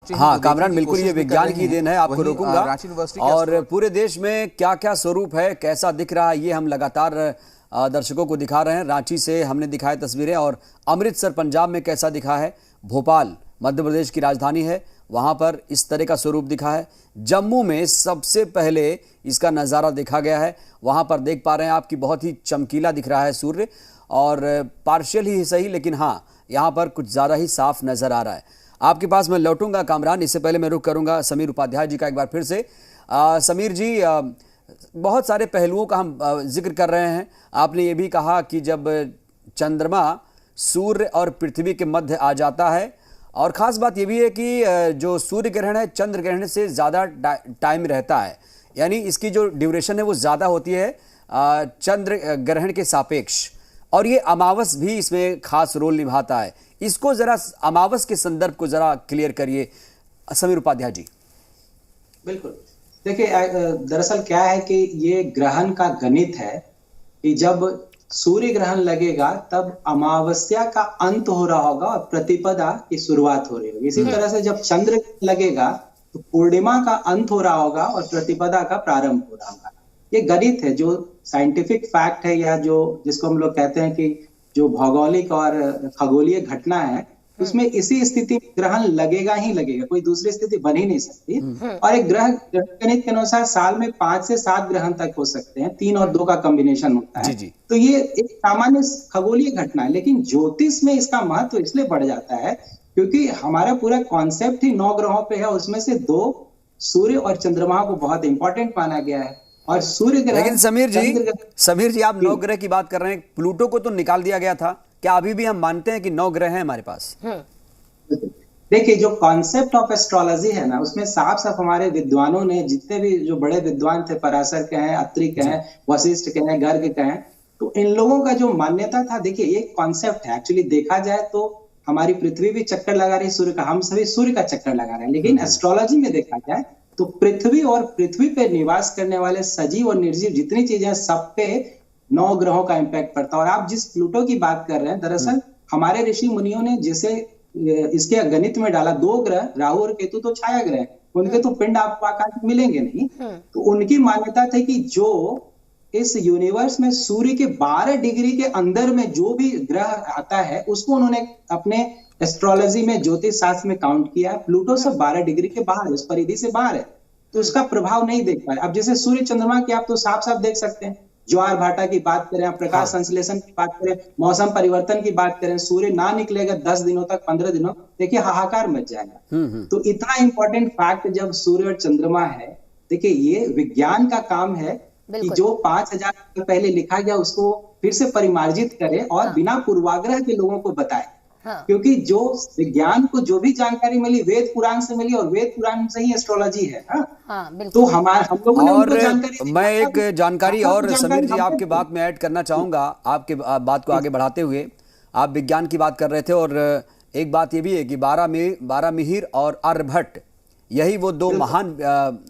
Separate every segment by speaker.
Speaker 1: हाँ कामरान, बिल्कुल ये विज्ञान की देन है, आपको रोकूंगा। और पूरे देश में क्या क्या स्वरूप है, कैसा दिख रहा है, ये हम लगातार दर्शकों को दिखा रहे हैं। रांची से हमने दिखाए तस्वीरें, और अमृतसर पंजाब में कैसा दिखा है, भोपाल मध्य प्रदेश की राजधानी है, वहां पर इस तरह का स्वरूप दिखा है। जम्मू में सबसे पहले इसका नज़ारा देखा गया है, वहां पर देख पा रहे हैं आपकी बहुत ही चमकीला दिख रहा है सूर्य, और पार्शियल ही सही, लेकिन हाँ यहाँ पर कुछ ज़्यादा ही साफ नज़र आ रहा है। आपके पास मैं लौटूंगा कामरान, इससे पहले मैं रुख करूंगा समीर उपाध्याय जी का एक बार फिर से। समीर जी, बहुत सारे पहलुओं का हम जिक्र कर रहे हैं। आपने ये भी कहा कि जब चंद्रमा सूर्य और पृथ्वी के मध्य आ जाता है, और ख़ास बात ये भी है कि जो सूर्य ग्रहण है चंद्र ग्रहण से ज़्यादा टाइम रहता है, यानी इसकी जो ड्यूरेशन है वो ज़्यादा होती है चंद्र ग्रहण के सापेक्ष, और ये अमावस भी इसमें खास रोल निभाता है। इसको ज़रा अमावस के संदर्भ को ज़रा क्लियर करिए समीर उपाध्याय जी।
Speaker 2: बिल्कुल, देखिए दरअसल क्या है कि ये ग्रहण का गणित है कि जब सूर्य ग्रहण लगेगा तब अमावस्या का अंत हो रहा होगा और प्रतिपदा की शुरुआत हो रही होगी। इसी तरह से जब चंद्र लगेगा तो पूर्णिमा का अंत हो रहा होगा और प्रतिपदा का प्रारंभ हो रहा होगा। ये गणित है, जो साइंटिफिक फैक्ट है, या जो जिसको हम लोग कहते हैं कि जो भौगोलिक और खगोलीय घटना है, उसमें इसी स्थिति में ग्रहण लगेगा ही लगेगा, कोई दूसरी स्थिति बन ही नहीं सकती। और एक ग्रह गणित के अनुसार साल में 5 से 7 ग्रहण तक हो सकते हैं, 3 और 2 का कॉम्बिनेशन होता है। तो ये एक सामान्य खगोलीय घटना है, लेकिन ज्योतिष में इसका महत्व इसलिए बढ़ जाता है क्योंकि हमारा पूरा कॉन्सेप्ट ही 9 ग्रहों पे है, उसमें से 2 सूर्य और चंद्रमा को बहुत इंपॉर्टेंट माना गया है। और सूर्य ग्रह,
Speaker 1: लेकिन समीर जी आप 9 ग्रह की बात कर रहे हैं, प्लूटो को तो निकाल दिया गया था, क्या अभी भी हम मानते हैं कि 9 ग्रह हैं हमारे पास?
Speaker 2: देखिए, जो कॉन्सेप्ट ऑफ एस्ट्रोलॉजी है ना, उसमें साफ साफ हमारे विद्वानों ने, जितने भी जो बड़े विद्वान थे, पराशर के हैं, अत्रि के हैं, वशिष्ठ के हैं, गर्ग के हैं, तो इन लोगों का जो मान्यता था, देखिए ये कॉन्सेप्ट है। एक्चुअली देखा जाए तो हमारी पृथ्वी भी चक्कर लगा रही है सूर्य का, हम सभी सूर्य का चक्कर लगा रहे हैं, लेकिन एस्ट्रोलॉजी में देखा जाए तो पृथ्वी और पृथ्वी पे निवास करने वाले सजीव और निर्जीव जितनी चीजें हैं, सब पे 9 ग्रहों का इंपैक्ट पड़ता है। और आप जिस प्लूटो की बात कर रहे हैं, दरअसल हमारे ऋषि मुनियों ने जिसे इसके गणित में डाला, 2 ग्रह राहु और केतु तो छाया ग्रह, उनके तो पिंड आपको आकाश में मिलेंगे नहीं। तो उनकी मान्यता थी कि जो इस यूनिवर्स में सूर्य के 12 डिग्री के अंदर में जो भी ग्रह आता है, उसको उन्होंने अपने एस्ट्रोलॉजी में, ज्योतिष शास्त्र में काउंट किया है। प्लूटो सब 12 डिग्री के बाहर, उस परिधि से बाहर है, तो उसका प्रभाव नहीं देख पाए। अब जैसे सूर्य चंद्रमा की आप तो साफ साफ देख सकते हैं, ज्वार भाटा की बात करें, प्रकाश संश्लेषण की बात करें, मौसम परिवर्तन की बात करें, सूर्य ना निकलेगा 10 दिनों तक, 15 दिनों, देखिए हाहाकार मच जाएगा। तो इतना इंपॉर्टेंट फैक्ट जब सूर्य और चंद्रमा है, देखिए ये विज्ञान का काम है कि जो 5000 साल पहले लिखा गया उसको फिर से परिमार्जित करे और बिना पूर्वाग्रह के लोगों को बताए। क्योंकि जो विज्ञान को जो भी जानकारी मिली वेद पुराण से मिली, और वेद पुराण से ही एस्ट्रोलॉजी है। तो हम लोगों ने उनको जानकारी,
Speaker 1: मैं एक जानकारी और समीर जी आपके बात में ऐड करना चाहूंगा, आपके बात को आगे बढ़ाते हुए। आप विज्ञान की बात कर रहे थे, और एक बात ये भी है कि 12 मिहिर और आर्यभट्ट, यही वो 2 महान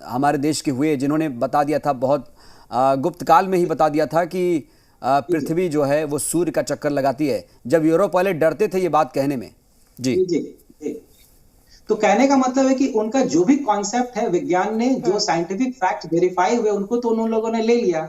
Speaker 1: हमारे देश के हुए जिन्होंने बता दिया था, बहुत गुप्त काल में ही बता दिया था कि पृथ्वी जो है वो सूर्य का चक्कर लगाती है, जब यूरोप वाले डरते थे ये बात कहने में। जी।
Speaker 2: तो कहने का मतलब है कि उनका जो भी कॉन्सेप्ट है, विज्ञान ने जो साइंटिफिक फैक्ट वेरीफाई हुए उनको तो उन लोगों ने ले लिया,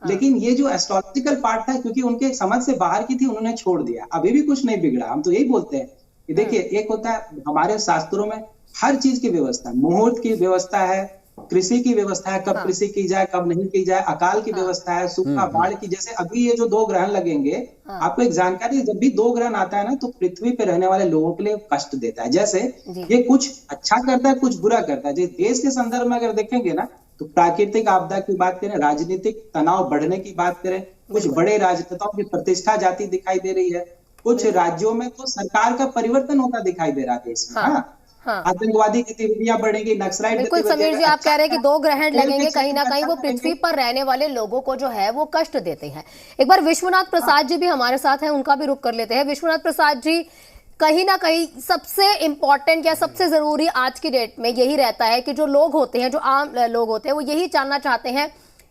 Speaker 2: लेकिन ये जो एस्ट्रोलॉजिकल पार्ट था, क्योंकि उनके समझ से बाहर की थी, उन्होंने छोड़ दिया। अभी भी कुछ नहीं बिगड़ा। हम तो यही बोलते हैं कि देखिए, एक होता है हमारे शास्त्रों में हर चीज की व्यवस्था, मुहूर्त की व्यवस्था है, कृषि की व्यवस्था है, कब कृषि की जाए कब नहीं की जाए, अकाल की व्यवस्था है, सूखा, बाढ़ की। जैसे अभी ये जो 2 ग्रहण लगेंगे, आपको एक जानकारी है, जब भी 2 ग्रहण आता है ना, तो पृथ्वी पे रहने वाले लोगों के लिए कष्ट देता है। जैसे ये कुछ अच्छा करता है, कुछ बुरा करता है। जैसे देश के संदर्भ में अगर देखेंगे ना, तो प्राकृतिक आपदा की बात करें, राजनीतिक तनाव बढ़ने की बात करें, कुछ बड़े राजनेताओं की प्रतिष्ठा जाती दिखाई दे रही है, कुछ राज्यों में तो सरकार का परिवर्तन होता दिखाई दे रहा है देश में। आतंकवादी गतिविधियां बढ़ेंगी, नक्सलाइट।
Speaker 3: बिल्कुल समीर जी, आप कह रहे हैं कि 2 ग्रहण लगेंगे, कहीं ना कहीं वो पृथ्वी पर रहने वाले लोगों को जो है वो कष्ट देते हैं। एक बार विश्वनाथ प्रसाद जी भी हमारे साथ हैं, उनका भी रुख कर लेते हैं। विश्वनाथ प्रसाद जी, कहीं ना कहीं सबसे इंपॉर्टेंट या सबसे जरूरी आज की डेट में यही रहता है कि जो लोग होते हैं, जो आम लोग होते हैं, वो यही जानना चाहते हैं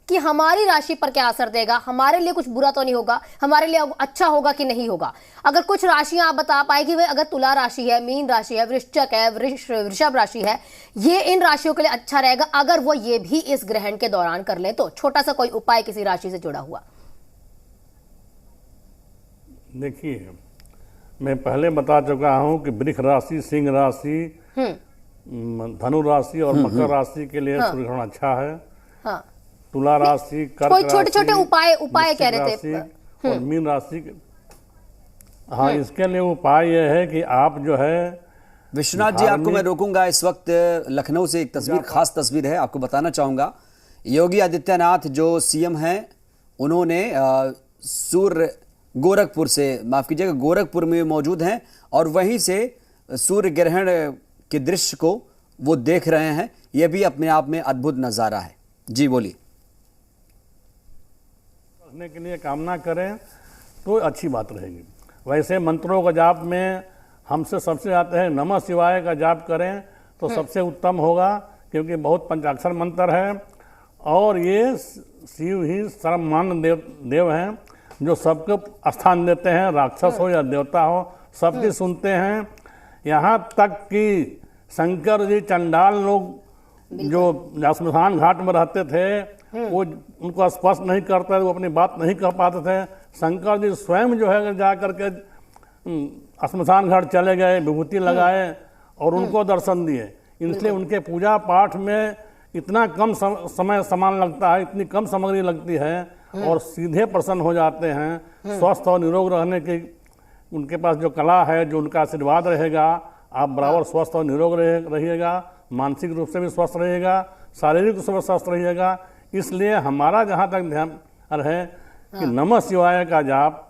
Speaker 3: कि हमारी राशि पर क्या असर देगा, हमारे लिए कुछ बुरा तो नहीं होगा, हमारे लिए अच्छा होगा कि नहीं होगा। अगर कुछ राशियां आप बता पाए कि भाई अगर तुला राशि है, मीन राशि है, वृश्चिक है, वृषभ राशि है, ये इन राशियों के लिए अच्छा रहेगा अगर वो ये भी इस ग्रहण के दौरान कर ले तो छोटा सा कोई उपाय किसी राशि से जुड़ा हुआ।
Speaker 4: देखिए, मैं पहले बता चुका हूं कि वृष राशि, सिंह राशि, धनु राशि और मकर राशि के लिए सूर्य ग्रहण अच्छा है।
Speaker 3: हाँ।
Speaker 4: तुला राशि, कर्क
Speaker 3: कोई छोटे छोटे उपाय कह रहे थे
Speaker 4: और मीन राशि। हाँ, इसके लिए उपाय यह है कि आप जो है
Speaker 1: विश्वनाथ जी, आपको मैं रोकूंगा। इस वक्त लखनऊ से एक तस्वीर, खास तस्वीर है, आपको बताना चाहूंगा। योगी आदित्यनाथ जो सीएम हैं, उन्होंने सूर्य गोरखपुर से, माफ कीजिएगा, गोरखपुर में मौजूद हैं और वहीं से सूर्य ग्रहण के दृश्य को वो देख रहे हैं। यह भी अपने आप में अद्भुत नजारा है। जी बोलिए।
Speaker 4: करने के लिए कामना करें तो अच्छी बात रहेगी। वैसे मंत्रों का जाप में हमसे सबसे आते हैं नमः शिवाय का जाप करें तो सबसे उत्तम होगा, क्योंकि बहुत पंचाक्षर मंत्र है और ये शिव ही सर्वमान्य देव हैं जो सबको स्थान देते हैं, राक्षस हो या देवता हो, सबकी सुनते हैं। यहाँ तक कि शंकर जी चंडाल लोग जो स्मशान घाट में रहते थे, वो उनको स्पर्श नहीं करते थे, वो अपनी बात नहीं कह पाते थे। शंकर जी स्वयं जो है जा करके स्मशान घाट चले गए, विभूति लगाए और उनको दर्शन दिए। इसलिए उनके पूजा पाठ में इतना कम समय सामान लगता है, इतनी कम सामग्री लगती है और सीधे प्रसन्न हो जाते हैं। स्वस्थ और निरोग रहने की उनके पास जो कला है, जो उनका आशीर्वाद रहेगा, आप बराबर स्वस्थ और निरोग रहिएगा, मानसिक रूप से भी स्वस्थ रहिएगा, शारीरिक रूप से भी स्वस्थ रहिएगा। इसलिए हमारा जहाँ तक ध्यान है कि नमः शिवाय का जाप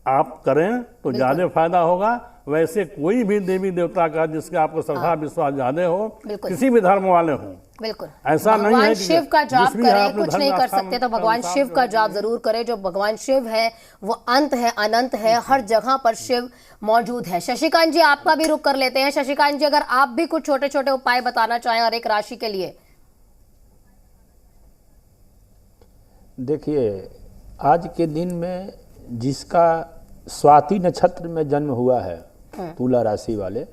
Speaker 4: आप करें तो ज़्यादा फायदा होगा। वैसे कोई भी देवी देवता का जिसका आपको श्रद्धा विश्वास ज्यादा हो, किसी भी धर्म वाले हो,
Speaker 3: बिल्कुल
Speaker 4: ऐसा नहीं है कि
Speaker 3: शिव का जाप करें, कुछ नहीं कर सकते तो भगवान शिव का जाप जरूर करें। जो भगवान शिव है वो अंत है, अनंत है, हर जगह पर शिव मौजूद है। शशिकांत जी, आपका भी रुख कर लेते हैं। शशिकांत जी, अगर आप भी कुछ छोटे छोटे उपाय बताना चाहें और एक राशि के लिए।
Speaker 5: देखिए, आज के दिन में जिसका स्वाति नक्षत्र में जन्म हुआ है, तुला राशि वाले,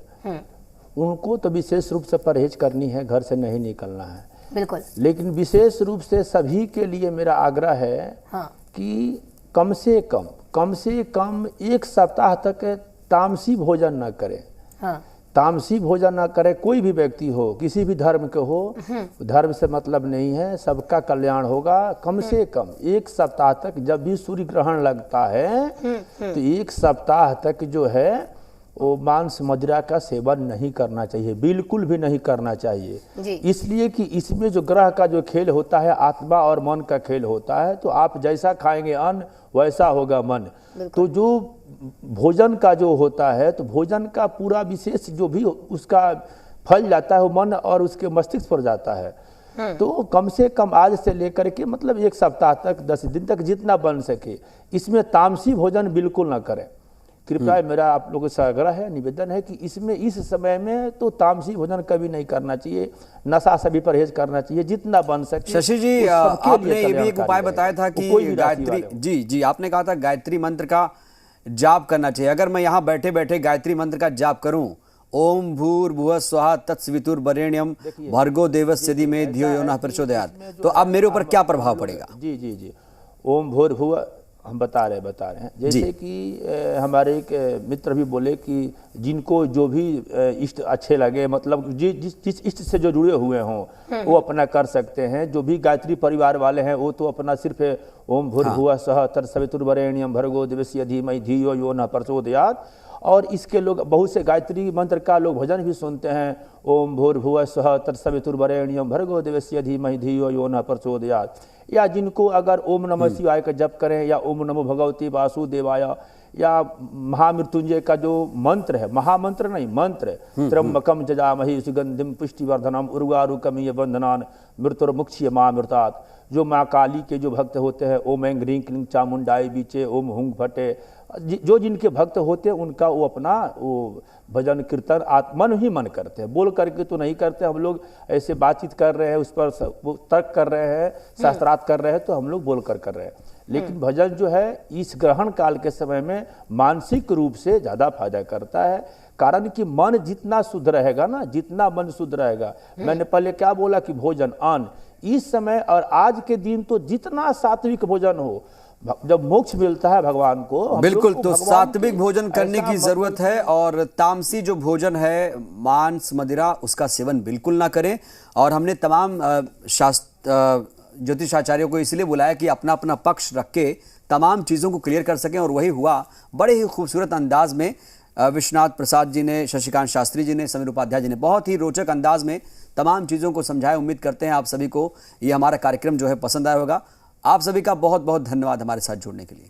Speaker 5: उनको तो विशेष रूप से परहेज करनी है, घर से नहीं निकलना है।
Speaker 3: बिल्कुल।
Speaker 5: लेकिन विशेष रूप से सभी के लिए मेरा आग्रह है कि कम से कम एक सप्ताह तक तामसी भोजन न करें। तामसी भोजन न करे, कोई भी व्यक्ति हो, किसी भी धर्म के हो, धर्म से मतलब नहीं है, सबका कल्याण होगा। कम से कम एक सप्ताह तक, जब भी सूर्य ग्रहण लगता है तो एक सप्ताह तक जो है वो मांस मदिरा का सेवन नहीं करना चाहिए, बिल्कुल भी नहीं करना चाहिए। इसलिए कि इसमें जो ग्रह का जो खेल होता है, आत्मा और मन का खेल होता है, तो आप जैसा खाएंगे अन्न वैसा होगा मन। तो जो भोजन का जो होता है, तो भोजन का पूरा विशेष जो भी उसका फल जाता है वो मन और उसके मस्तिष्क पर जाता है। तो कम से कम आज से लेकर के मतलब एक सप्ताह तक, 10 दिन तक जितना बन सके, इसमें तामसी भोजन बिल्कुल ना करें। कृपया मेरा आप लोगों से आग्रह है, निवेदन है कि इसमें इस समय में तो तामसी भोजन कभी नहीं करना चाहिए, नशा से भी परहेज करना चाहिए जितना बन सके।
Speaker 1: शशि जी, आपने ये भी एक उपाय बताया था कि गायत्री, जी आपने कहा था गायत्री मंत्र का जाप करना चाहिए। अगर मैं यहाँ बैठे बैठे गायत्री मंत्र का जाप करूं, ओम भूर्भुवः स्वः तत्सवितुर्वरेण्यम भर्गो देवस्य धीमहि धियो यो नः प्रचोदयात्, तो अब मेरे ऊपर क्या प्रभाव पड़ेगा?
Speaker 5: जी ओम भूर्भुवः हम बता रहे हैं। जैसे कि हमारे एक मित्र भी बोले कि जिनको जो भी इष्ट अच्छे लगे, मतलब जिस इष्ट से जो जुड़े हुए हों वो अपना कर सकते हैं। जो भी गायत्री परिवार वाले हैं वो तो अपना सिर्फ ओम भूर्भुवः स्वः तत्सवितुर्वरेण्यम भर्गो देवस्य धीमहि धियो यो नः प्रचोदयात्, और इसके लोग बहुत से गायत्री मंत्र का लोग भजन भी सुनते हैं, ओम भूर्भुवः स्वः तत्सवितुर्वरेण्यम भर्गो देवस्य धीमहि धियो यो नः प्रचोदयात्। या जिनको अगर ओम नमः शिवाय का जप करें, या ओम नमो भगवते वासुदेवाय, या महामृत्युंजय का जो मंत्र है, महामंत्र नहीं मंत्र, त्र्यंबकम जजामहि सुगंधिम पुष्टिवर्धनम उर्वारुकमिय बंधनान मृत्युर्मुक्ष्यमामृतात्। जो माँ काली के जो भक्त होते हैं, ओम ऐं ह्रीं क्लीं चामुंडाय बीचे, ओम हुंग फटे, जो जिनके भक्त होते हैं उनका वो अपना वो भजन कीर्तन मन ही मन करते हैं, बोल करके तो नहीं करते। हम लोग ऐसे बातचीत कर रहे हैं, उस पर तर्क कर रहे हैं, शास्त्रार्थ कर रहे हैं, तो हम लोग बोल कर रहे हैं। लेकिन भजन जो है इस ग्रहण काल के समय में मानसिक रूप से ज़्यादा फायदा करता है, कारण कि मन जितना शुद्ध रहेगा ना, जितना मन शुद्ध रहेगा, मैंने पहले क्या बोला कि भोजन अन्न, इस समय और आज के दिन तो जितना सात्विक भोजन हो, जब मोक्ष मिलता है भगवान को,
Speaker 1: बिल्कुल, तो सात्विक भोजन करने की जरूरत है। और तामसी जो भोजन है, मांस मदिरा, उसका सेवन बिल्कुल ना करें। और हमने तमाम ज्योतिषाचार्यों को इसलिए बुलाया कि अपना अपना पक्ष रख के तमाम चीज़ों को क्लियर कर सकें, और वही हुआ। बड़े ही खूबसूरत अंदाज में विश्वनाथ प्रसाद जी ने, शशिकांत शास्त्री जी ने, समीर उपाध्याय जी ने बहुत ही रोचक अंदाज में तमाम चीज़ों को समझाया। उम्मीद करते हैं आप सभी को ये हमारा कार्यक्रम जो है पसंद आया होगा। आप सभी का बहुत बहुत धन्यवाद हमारे साथ जुड़ने के लिए।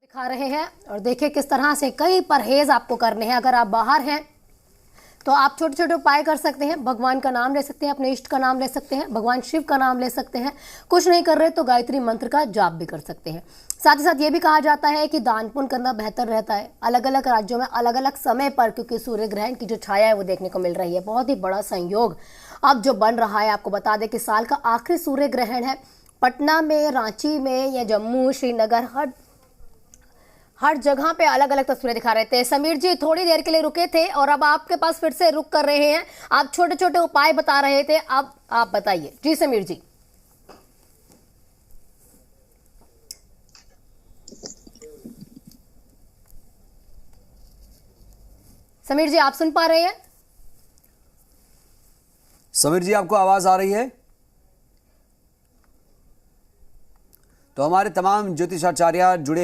Speaker 3: दिखा रहे हैं और देखिए किस तरह से कई परहेज आपको करने हैं। अगर आप बाहर हैं तो आप छोटे छोटे उपाय कर सकते हैं, भगवान का नाम ले सकते हैं, अपने इष्ट का नाम ले सकते हैं, भगवान शिव का नाम ले सकते हैं। कुछ नहीं कर रहे तो गायत्री मंत्र का जाप भी कर सकते हैं। साथ ही साथ ये भी कहा जाता है कि दान पुण्य करना बेहतर रहता है। अलग अलग राज्यों में अलग अलग समय पर, क्योंकि सूर्य ग्रहण की जो छाया है वो देखने को मिल रही है, बहुत ही बड़ा संयोग अब जो बन रहा है। आपको बता दें कि साल का आखिरी सूर्य ग्रहण है। पटना में, रांची में या जम्मू, श्रीनगर, हर जगह पे अलग अलग तस्वीरें दिखा रहे थे। समीर जी थोड़ी देर के लिए रुके थे और अब आपके पास फिर से रुक कर रहे हैं। आप छोटे छोटे उपाय बता रहे थे, अब आप बताइए। जी समीर जी। समीर जी आप सुन पा रहे हैं?
Speaker 1: समीर जी आपको आवाज आ रही है? तो हमारे तमाम ज्योतिषाचार्य जुड़े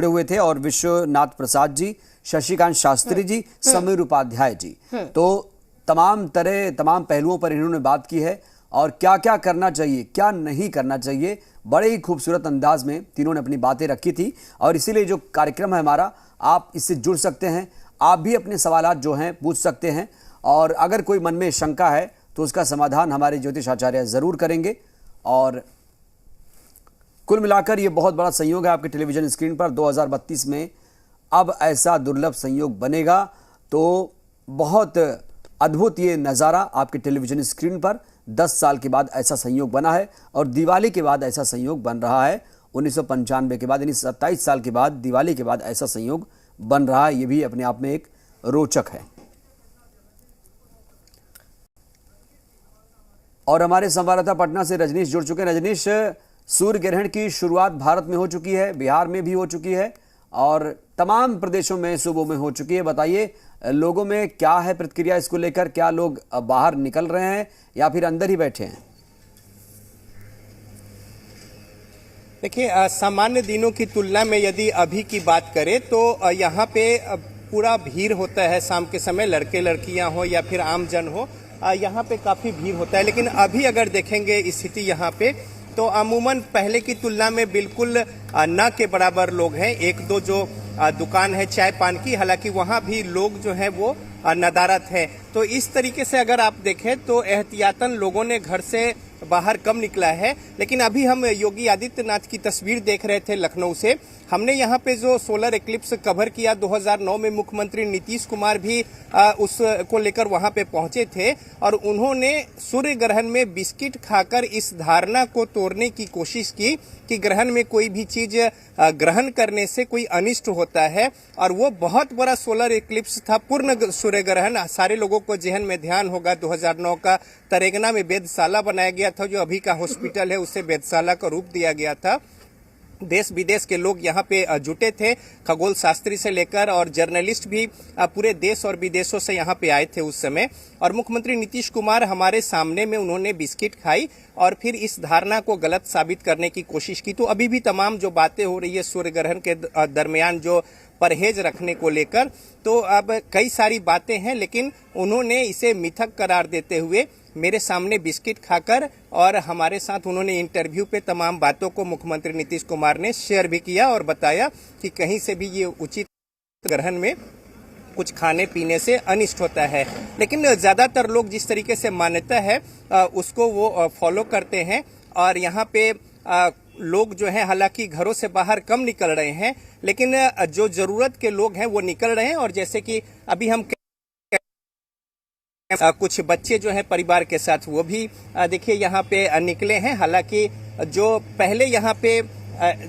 Speaker 1: हुए थे और विश्वनाथ प्रसाद जी, शशिकांत शास्त्री जी, समीर उपाध्याय जी, तो तमाम पहलुओं पर इन्होंने बात की है और क्या क्या करना चाहिए, क्या नहीं करना चाहिए, बड़े ही खूबसूरत अंदाज में तीनों ने अपनी बातें रखी थी। और इसीलिए जो कार्यक्रम है हमारा, आप इससे जुड़ सकते हैं, आप भी अपने सवालात जो हैं पूछ सकते हैं और अगर कोई मन में शंका है तो उसका समाधान हमारे ज्योतिषाचार्य जरूर करेंगे। और कुल मिलाकर ये बहुत बड़ा संयोग है आपके टेलीविजन स्क्रीन पर। 2032 में अब ऐसा दुर्लभ संयोग बनेगा तो बहुत अद्भुत ये नज़ारा आपके टेलीविजन स्क्रीन पर। 10 साल के बाद ऐसा संयोग बना है और दिवाली के बाद ऐसा संयोग बन रहा है। 1995 के बाद, यानी 27 साल के बाद, दिवाली के बाद ऐसा संयोग बन रहा है। ये भी अपने आप में एक रोचक है। और हमारे संवाददाता पटना से रजनीश जुड़ चुके हैं। रजनीश, सूर्य ग्रहण की शुरुआत भारत में हो चुकी है, बिहार में भी हो चुकी है और तमाम प्रदेशों में, सूबों में हो चुकी है। बताइए लोगों में क्या है प्रतिक्रिया इसको लेकर? क्या लोग बाहर निकल रहे हैं या फिर अंदर ही बैठे हैं?
Speaker 6: देखिए, सामान्य दिनों की तुलना में यदि अभी की बात करें तो यहाँ पे पूरा भीड़ होता है शाम के समय, लड़के लड़कियां हो या फिर आम जन हो, यहाँ पे काफी भीड़ होता है। लेकिन अभी अगर देखेंगे स्थिति यहाँ पे तो अमूमन पहले की तुलना में बिल्कुल न के बराबर लोग हैं। एक दो जो दुकान है चाय पान की, हालांकि वहाँ भी लोग जो है वो नदारत है। तो इस तरीके से अगर आप देखें तो एहतियातन लोगों ने घर से बाहर कम निकला है। लेकिन अभी हम योगी आदित्यनाथ की तस्वीर देख रहे थे लखनऊ से, हमने यहाँ पे जो सोलर एक्लिप्स कवर किया 2009 में, मुख्यमंत्री नीतीश कुमार भी उसको लेकर वहां पे पहुंचे थे और उन्होंने सूर्य ग्रहण में बिस्किट खाकर इस धारणा को तोड़ने की कोशिश की कि ग्रहण में कोई भी चीज ग्रहण करने से कोई अनिष्ट होता है। और वो बहुत बड़ा सोलर एक्लिप्स था, पूर्ण सूर्य ग्रहण। सारे लोगों को जहन में ध्यान होगा 2009 का तरेगना में वेधशाला बनाया गया था, जो अभी का हॉस्पिटल है उसे वेधशाला का रूप दिया गया था। देश विदेश के लोग यहाँ पे जुटे थे, खगोल शास्त्री से लेकर और जर्नलिस्ट भी पूरे देश और विदेशों से यहाँ पे आए थे उस समय। और मुख्यमंत्री नीतीश कुमार हमारे सामने में उन्होंने बिस्किट खाई और फिर इस धारणा को गलत साबित करने की कोशिश की। तो अभी भी तमाम जो बातें हो रही है सूर्य ग्रहण के दरमियान जो परहेज रखने को लेकर, तो अब कई सारी बातें हैं, लेकिन उन्होंने इसे मिथक करार देते हुए मेरे सामने बिस्किट खाकर और हमारे साथ उन्होंने इंटरव्यू पे तमाम बातों को मुख्यमंत्री नीतीश कुमार ने शेयर भी किया और बताया कि कहीं से भी ये उचित ग्रहण में कुछ खाने पीने से अनिष्ट होता है। लेकिन ज्यादातर लोग जिस तरीके से मान्यता है उसको वो फॉलो करते हैं। और यहाँ पे लोग जो हैं हालांकि घरों से बाहर कम निकल रहे हैं, लेकिन जो जरूरत के लोग हैं वो निकल रहे हैं। और जैसे कि अभी हम कुछ बच्चे जो हैं परिवार के साथ वो भी देखिए यहाँ पे निकले हैं। हालांकि जो पहले यहाँ पे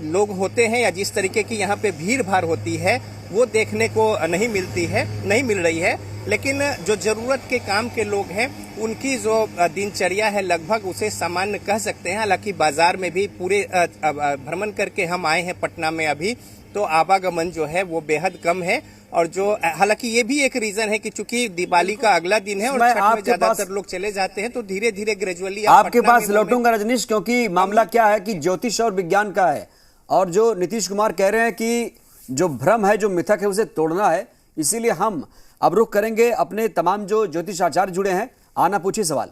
Speaker 6: लोग होते हैं या जिस तरीके की यहाँ पे भीड़ भाड़ होती है वो देखने को नहीं मिल रही है। लेकिन जो जरूरत के काम के लोग हैं उनकी जो दिनचर्या है लगभग उसे सामान्य कह सकते हैं। हालांकि बाजार में भी पूरे भ्रमण करके हम आए हैं पटना में अभी, तो आवागमन जो है वो बेहद कम है। और जो हालांकि ये भी एक रीजन है कि चूंकि दिवाली का अगला दिन है और छठ में ज्यादातर लोग चले जाते हैं, तो धीरे धीरे ग्रेजुअली
Speaker 1: आपके पास लौटूंगा रजनीश, क्योंकि मामला क्या है कि ज्योतिष और विज्ञान का है और जो नीतीश कुमार कह रहे हैं कि जो भ्रम है, जो मिथक है, उसे तोड़ना है। इसीलिए हम अब रुख करेंगे अपने तमाम जो ज्योतिष आचार्य जुड़े हैं। आना पूछिए सवाल।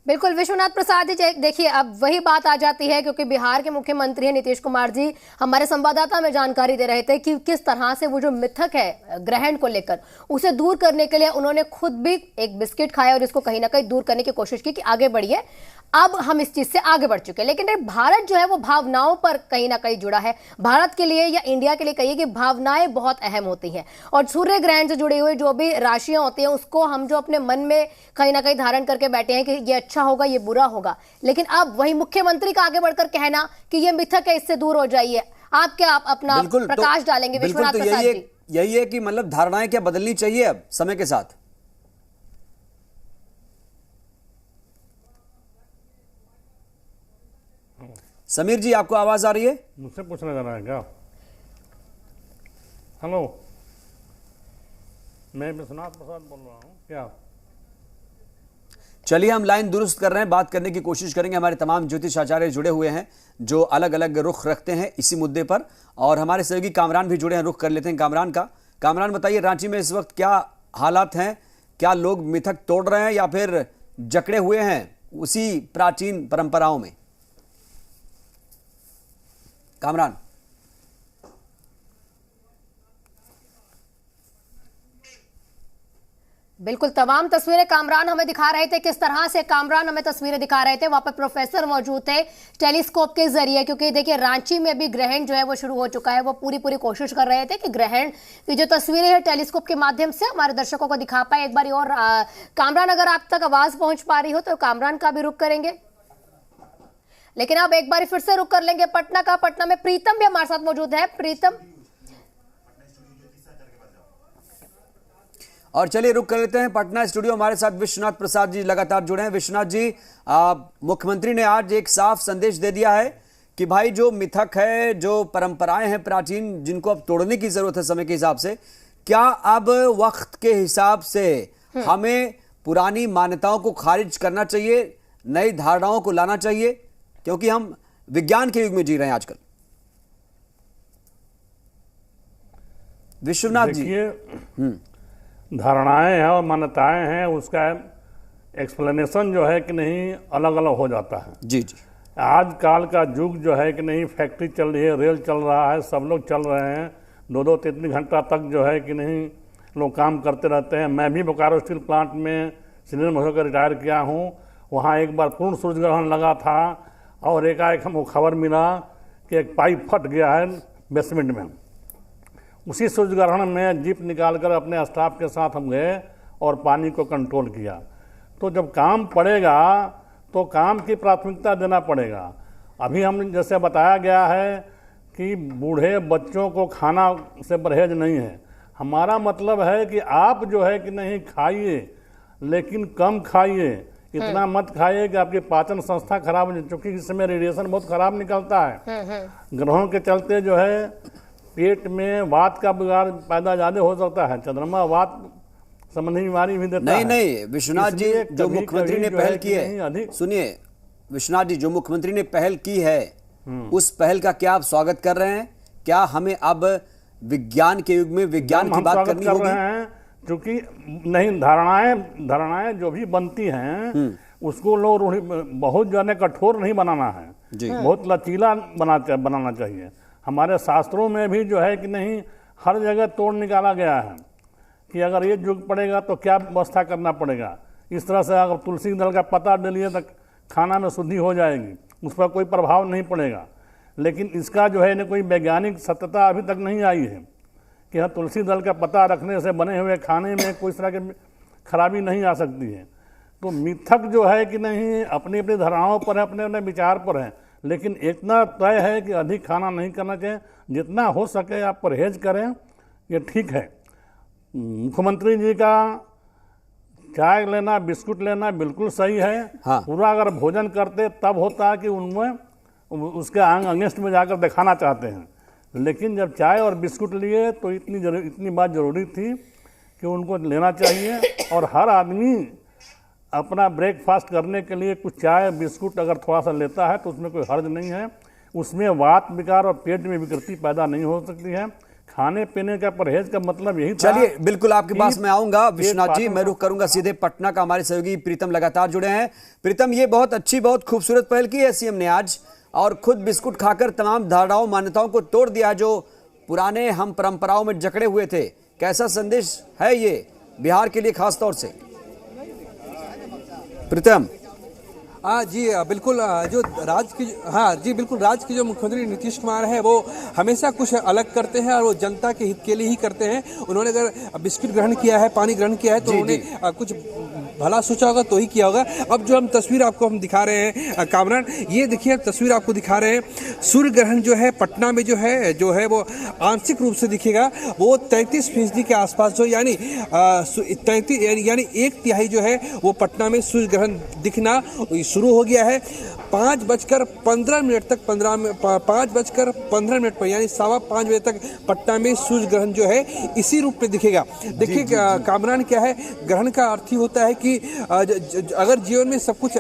Speaker 3: बिल्कुल विश्वनाथ प्रसाद जी, देखिए अब वही बात आ जाती है, क्योंकि बिहार के मुख्यमंत्री नीतीश कुमार जी हमारे संवाददाता में जानकारी दे रहे थे कि किस तरह से वो जो मिथक है ग्रहण को लेकर उसे दूर करने के लिए उन्होंने खुद भी एक बिस्किट खाया और इसको कहीं ना कहीं दूर करने की कोशिश की कि आगे बढ़िए। अब हम इस चीज से आगे बढ़ चुके हैं, लेकिन भारत जो है वो भावनाओं पर कहीं ना कहीं जुड़ा है। भारत के लिए या इंडिया के लिए कहिए कि भावनाएं बहुत अहम होती हैं और सूर्य ग्रहण से जुड़े हुए जो भी राशियां होती हैं उसको हम जो अपने मन में कहीं ना कहीं धारण करके बैठे हैं कि ये अच्छा होगा, ये बुरा होगा। लेकिन अब वही मुख्यमंत्री का आगे बढ़कर कहना कि ये मिथक है, इससे दूर हो जाइए। आप क्या अपना प्रकाश डालेंगे विश्वनाथ प्रसाद जी?
Speaker 1: यही है कि मतलब धारणाएं क्या बदलनी चाहिए अब समय के साथ? समीर जी, आपको आवाज आ रही है?
Speaker 4: मुझसे पूछना चाह रहा है क्या? हेलो, मैं विश्वनाथ प्रसाद बोल रहा हूँ। क्या?
Speaker 1: चलिए हम लाइन दुरुस्त कर रहे हैं, बात करने की कोशिश करेंगे। हमारे तमाम ज्योतिष आचार्य जुड़े हुए हैं जो अलग अलग रुख रखते हैं इसी मुद्दे पर, और हमारे सहयोगी कामरान भी जुड़े हैं। रुख कर लेते हैं कामरान का। कामरान, बताइए रांची में इस वक्त क्या हालात हैं? क्या लोग मिथक तोड़ रहे हैं या फिर जकड़े हुए हैं उसी प्राचीन परंपराओं में? कामरान।
Speaker 3: बिल्कुल, तमाम तस्वीरें कामरान हमें दिखा रहे थे। किस तरह से कामरान हमें तस्वीरें दिखा रहे थे, वहां पर प्रोफेसर मौजूद थे टेलीस्कोप के जरिए, क्योंकि देखिए रांची में भी ग्रहण जो है वो शुरू हो चुका है। वो पूरी कोशिश कर रहे थे कि ग्रहण की जो तस्वीरें हैं टेलीस्कोप के माध्यम से हमारे दर्शकों को दिखा पाए। एक बार और कामरान, अगर आप तक आवाज पहुंच पा रही हो तो कामरान का भी रुख करेंगे, लेकिन अब एक बार फिर से रुख कर लेंगे पटना का। पटना में प्रीतम भी हमारे साथ मौजूद है। प्रीतम,
Speaker 1: और चलिए रुक कर लेते हैं पटना स्टूडियो। हमारे साथ विश्वनाथ प्रसाद जी लगातार जुड़े हैं। विश्वनाथ जी, मुख्यमंत्री ने आज एक साफ संदेश दे दिया है कि भाई जो मिथक है, जो परंपराएं हैं प्राचीन, जिनको अब तोड़ने की जरूरत है समय के हिसाब से, क्या अब वक्त के हिसाब से हमें पुरानी मान्यताओं को खारिज करना चाहिए, नई धारणाओं को लाना चाहिए, क्योंकि हम विज्ञान के युग में जी रहे हैं आजकल? विश्वनाथ जी,
Speaker 4: धारणाएं हैं और मान्यताएं हैं, उसका एक्सप्लेनेशन जो है कि नहीं अलग अलग हो जाता है।
Speaker 1: जी जी।
Speaker 4: आजकल का युग जो है कि नहीं फैक्ट्री चल रही है, रेल चल रहा है, सब लोग चल रहे हैं, 2-3 घंटा तक जो है कि नहीं लोग काम करते रहते हैं। मैं भी बोकारो स्टील प्लांट में सीनियर में होकर रिटायर किया हूँ। वहाँ एक बार पूर्ण सूर्य ग्रहण लगा था और एकाएक हमको खबर मिला कि एक पाइप फट गया है बेसमेंट में। उसी सूर्य ग्रहण में जीप निकालकर अपने स्टाफ के साथ हम गए और पानी को कंट्रोल किया। तो जब काम पड़ेगा तो काम की प्राथमिकता देना पड़ेगा। अभी हम जैसे बताया गया है कि बूढ़े बच्चों को खाना से परहेज नहीं है। हमारा मतलब है कि आप जो है कि नहीं खाइए, लेकिन कम खाइए, इतना मत खाइए कि आपकी पाचन संस्था खराब हो जाए, क्योंकि इस समय रेडिएशन बहुत खराब निकलता है। ग्रहों के चलते जो है पेट में वात का बिगाड़ पैदा ज्यादा हो सकता है। चंद्रमा वात संबंधी बीमारी भी देता है।
Speaker 1: नहीं विश्वनाथ जी, जो मुख्यमंत्री ने पहल की है, सुनिए विश्वनाथ जी, जो मुख्यमंत्री ने पहल की है उस पहल का क्या आप स्वागत कर रहे हैं? क्या हमें अब विज्ञान के युग में विज्ञान की बात करनी होगी?
Speaker 4: क्योंकि नहीं, धारणाएं जो भी बनती हैं उसको लोग बहुत जो है कठोर नहीं बनाना है, बहुत लचीला बनाना चाहिए। हमारे शास्त्रों में भी जो है कि नहीं हर जगह तोड़ निकाला गया है कि अगर ये युग पड़ेगा तो क्या व्यवस्था करना पड़ेगा। इस तरह से अगर तुलसी दल का पत्ता डालिए तो खाना में शुद्धि हो जाएगी, उस पर कोई प्रभाव नहीं पड़ेगा। लेकिन इसका जो है ना कोई वैज्ञानिक सत्यता अभी तक नहीं आई है कि हाँ तुलसी दल का पत्ता रखने से बने हुए खाने में कोई तरह की खराबी नहीं आ सकती है। तो मिथक जो है कि नहीं अपनी अपनी धारणाओं पर है, अपने अपने विचार पर है, लेकिन इतना तय है कि अधिक खाना नहीं करना चाहिए। जितना हो सके आप परहेज करें, ये ठीक है। मुख्यमंत्री जी का चाय लेना, बिस्कुट लेना बिल्कुल सही है।
Speaker 1: हाँ।
Speaker 4: पूरा अगर भोजन करते तब होता है कि उनमें उसके अगेंस्ट में जाकर दिखाना चाहते हैं, लेकिन जब चाय और बिस्कुट लिए तो इतनी बात जरूरी थी कि उनको लेना चाहिए। और हर आदमी अपना ब्रेकफास्ट करने के लिए कुछ चाय बिस्कुट अगर थोड़ा सा लेता है तो उसमें कोई हर्ज नहीं है। उसमें वात विकार और पेट में विकृति पैदा नहीं हो सकती है। खाने पीने का परहेज का मतलब यही था।
Speaker 1: चलिए बिल्कुल आपके पास मैं आऊंगा विश्वनाथ जी, मैं रुख करूंगा सीधे पटना का। हमारे सहयोगी प्रीतम लगातार जुड़े हैं। प्रीतम, ये बहुत अच्छी बहुत खूबसूरत पहल की है सीएम ने आज, और खुद बिस्कुट खाकर तमाम धारणाओं मान्यताओं को तोड़ दिया जो पुराने हम परंपराओं में जकड़े हुए थे। कैसा संदेश है ये बिहार के लिए खास तौर से? प्रीतम
Speaker 7: जी बिल्कुल, जो राज्य की बिल्कुल राज्य के जो मुख्यमंत्री नीतीश कुमार है वो हमेशा कुछ अलग करते हैं और वो जनता के हित के लिए ही करते हैं। उन्होंने अगर बिस्किट ग्रहण किया है, पानी ग्रहण किया है तो उन्होंने कुछ भला सोचा होगा तो ही किया होगा। अब जो हम तस्वीर आपको हम दिखा रहे हैं कामरान, ये देखिए तस्वीर आपको दिखा रहे हैं। सूर्य ग्रहण जो है पटना में जो है वो आंशिक रूप से दिखेगा। वो 33% के आसपास जो यानी 33 यानी 1/3 जो है वो पटना में सूर्य ग्रहण दिखना शुरू हो गया है। 5:15 तक 5:15 पर यानी 5:15 बजे तक पटना में सूर्य ग्रहण जो है इसी रूप में दिखेगा। देखिए कामरान, क्या है ग्रहण का अर्थ ही होता है कि अगर जीवन में सब कुछ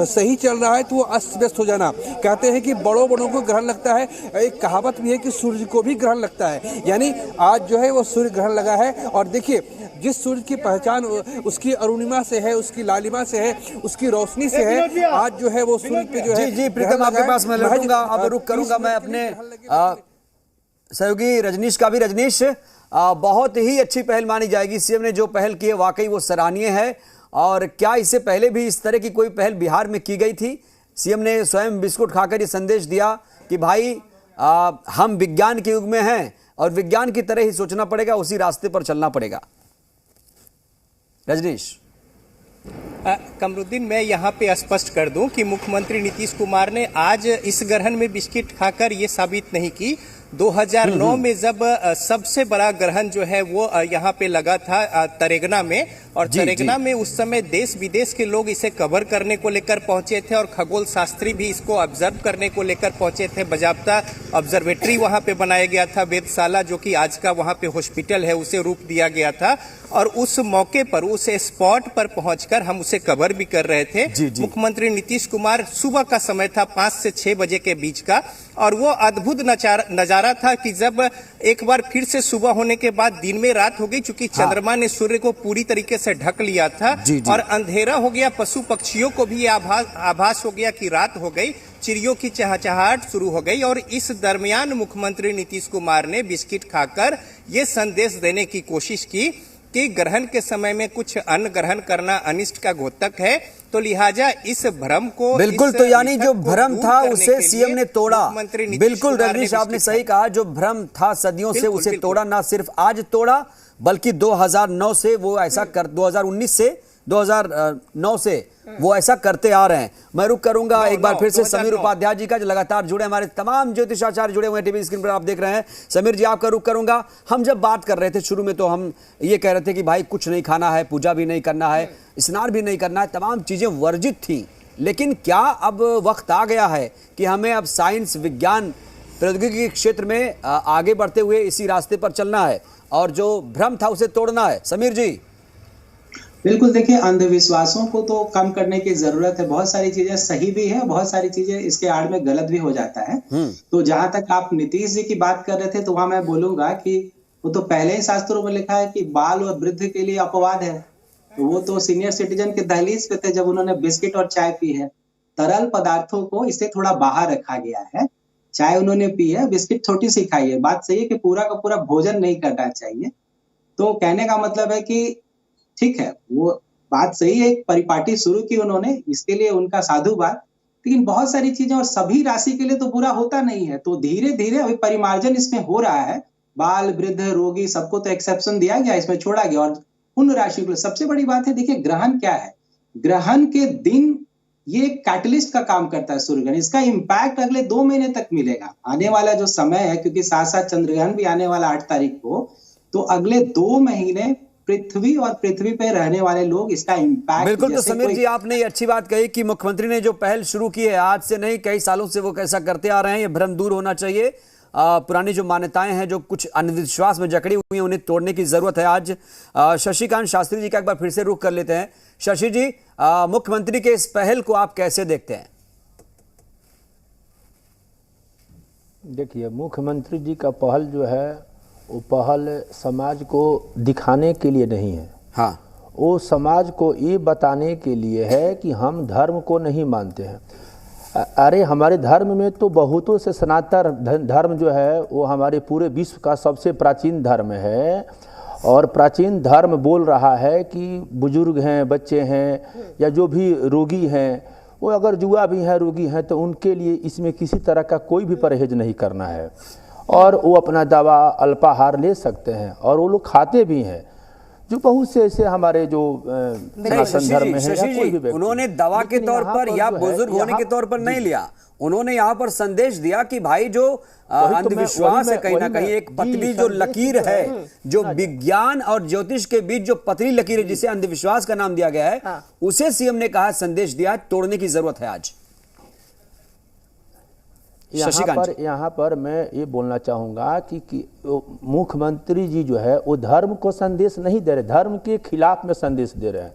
Speaker 7: सही चल रहा है तो वो अस्त व्यस्त हो जाना। कहते हैं कि बड़ों को ग्रहण लगता है। एक कहावत भी है कि सूर्य को भी ग्रहण लगता है, यानी आज जो है वो सूर्य ग्रहण लगा है। और देखिए जिस सूर्य की पहचान उसकी अरुणिमा से है, उसकी लालिमा से है, उसकी रोशनी से है, आज जो है वो सूर्य पे जो है।
Speaker 1: जी प्रीतम, आपके पास मैं लौटूंगा, अब रुक करूंगा मैं अपने सहयोगी रजनीश का भी। रजनीश, बहुत ही अच्छी पहल मानी जाएगी। सीएम ने जो पहल की है वाकई वो सराहनीय है। और क्या इससे पहले भी इस तरह की कोई पहल बिहार में की गई थी? सीएम ने स्वयं बिस्कुट खाकर ये संदेश दिया कि भाई हम विज्ञान के युग में हैं और विज्ञान की तरह ही सोचना पड़ेगा, उसी रास्ते पर चलना पड़ेगा। रजनीश।
Speaker 6: कमरुद्दीन, मैं यहाँ पे स्पष्ट कर दूं कि मुख्यमंत्री नीतीश कुमार ने आज इस ग्रहण में बिस्किट खाकर ये साबित नहीं की। 2009 में जब सबसे बड़ा ग्रहण जो है वो यहाँ पे लगा था तरेगना में, और तरेगना में उस समय देश विदेश के लोग इसे कवर करने को लेकर पहुंचे थे और खगोल शास्त्री भी इसको ऑब्जर्व करने को लेकर पहुंचे थे। बाजाबता ऑब्जर्वेटरी वहां पे बनाया गया था, वेधशाला जो कि आज का वहां पे हॉस्पिटल है उसे रूप दिया गया था। और उस मौके पर उस स्पॉट पर पहुंचकर हम उसे कवर भी कर रहे थे। मुख्यमंत्री नीतीश कुमार, सुबह का समय था 5 से 6 बजे के बीच का, और वो अद्भुत नजारा था कि जब एक बार फिर से सुबह होने के बाद दिन में रात हो गई, चूंकि चंद्रमा ने सूर्य को पूरी तरीके से ढक लिया था और अंधेरा हो गया। पशु पक्षियों को भी आभास हो गया कि रात हो गई, चिड़ियों की चहचहाहट शुरू हो गई। और इस दरमियान मुख्यमंत्री नीतीश कुमार ने बिस्किट खाकर ये संदेश देने की कोशिश की कि ग्रहण के समय में कुछ अन्न ग्रहण करना अनिष्ट का घोतक है, तो लिहाजा इस भ्रम को
Speaker 1: बिल्कुल, तो यानी जो भ्रम था उसे सीएम ने तोड़ा। बिल्कुल रजनीश, आपने सही कहा, जो भ्रम था सदियों से उसे तोड़ा, ना सिर्फ आज तोड़ा बल्कि 2009 से वो ऐसा कर 2019 से 2009 से वो ऐसा करते आ रहे हैं। मैं रुक करूंगा एक बार फिर से समीर उपाध्याय जी का, जो लगातार जुड़े, हमारे तमाम ज्योतिषाचार्य जुड़े हुए हैं टीवी स्क्रीन पर आप देख रहे हैं। समीर जी, आपका रुक करूंगा। हम जब बात कर रहे थे शुरू में तो हम ये कह रहे थे कि भाई कुछ नहीं खाना है, पूजा भी नहीं करना है, स्नान भी नहीं करना है, तमाम चीजें वर्जित थी। लेकिन क्या अब वक्त आ गया है कि हमें अब साइंस, विज्ञान, प्रौद्योगिकी के क्षेत्र में आगे बढ़ते हुए इसी रास्ते पर चलना है और जो भ्रम था उसे तोड़ना है? समीर जी।
Speaker 2: बिल्कुल, देखिए अंधविश्वासों को तो कम करने की जरूरत है। बहुत सारी चीजें सही भी है, बहुत सारी चीजें इसके आड़ में गलत भी हो जाता है। तो जहां तक आप नीतीश जी की बात कर रहे थे, तो वहां मैं बोलूंगा कि वो तो पहले ही शास्त्रों में लिखा है कि बाल और वृद्ध के लिए अपवाद है। तो वो तो सीनियर सिटीजन के दहलीज पे थे जब उन्होंने बिस्किट और चाय पी है। तरल पदार्थों को इससे थोड़ा बाहर रखा गया है। चाय उन्होंने पी है, बिस्किट छोटी सी खाई है। बात सही है कि पूरा का पूरा भोजन नहीं करना चाहिए। तो कहने का मतलब है कि ठीक है, वो बात सही है, परिपाटी शुरू की उन्होंने, इसके लिए उनका साधुवाद। लेकिन बहुत सारी चीजें और सभी राशि के लिए तो बुरा होता नहीं है। तो धीरे धीरे अभी परिमार्जन इसमें हो रहा है। बाल, वृद्ध, रोगी, सबको तो एक्सेप्शन दिया गया, इसमें छोड़ा गया। और उन राशियों के लिए सबसे बड़ी बात है, देखिए ग्रहण क्या है। ग्रहण के दिन ये कैटलिस्ट का काम करता है सूर्य ग्रहण। इसका इम्पैक्ट अगले 2 महीने तक मिलेगा। आने वाला जो समय है, क्योंकि साथ साथ चंद्रग्रहण भी आने वाला 8 तारीख को, तो अगले 2 महीने पृथ्वी और पृथ्वी पे रहने वाले लोग इसका इम्पैक्ट।
Speaker 1: बिल्कुल, तो समीर जी आपने ये अच्छी बात कही कि मुख्यमंत्री ने जो पहल शुरू की है, आज से नहीं कई सालों से वो कैसा करते आ रहे हैं। ये भ्रम दूर होना चाहिए। पुरानी जो मान्यताएं हैं, जो कुछ अंधविश्वास में जकड़ी हुई हैं, उन्हें तोड़ने की जरूरत है आज। शशिकांत शास्त्री जी का एक बार फिर से रुख कर लेते हैं। शशि जी, मुख्यमंत्री के इस पहल को आप कैसे देखते हैं?
Speaker 5: देखिए, मुख्यमंत्री जी का पहल जो है वो पहल समाज को दिखाने के लिए नहीं है।
Speaker 1: हाँ,
Speaker 5: वो समाज को ये बताने के लिए है कि हम धर्म को नहीं मानते हैं। अरे हमारे धर्म में तो बहुतों से सनातन धर्म जो है वो हमारे पूरे विश्व का सबसे प्राचीन धर्म है। और प्राचीन धर्म बोल रहा है कि बुजुर्ग हैं, बच्चे हैं या जो भी रोगी हैं, वो अगर जुआ भी हैं, रोगी हैं, तो उनके लिए इसमें किसी तरह का कोई भी परहेज नहीं करना है। और वो अपना दवा, अल्पाहार ले सकते हैं और वो लोग खाते भी हैं। जो बहुत से ऐसे हमारे जो सनातन धर्म में है, कोई भी
Speaker 1: उन्होंने दवा के तौर पर या बुजुर्ग होने के तौर पर नहीं लिया। उन्होंने यहाँ पर संदेश दिया कि भाई जो अंधविश्वास है, कहीं ना कहीं एक पतली जो लकीर है, जो विज्ञान और ज्योतिष के बीच जो पतली लकीर है, जिसे अंधविश्वास का नाम दिया गया है, उसे सीएम ने कहा, संदेश दिया, तोड़ने की जरूरत है आज।
Speaker 5: यहाँ पर मैं ये बोलना चाहूँगा कि मुख्यमंत्री जी जो है वो धर्म को संदेश नहीं दे रहे, धर्म के खिलाफ में संदेश दे रहे हैं।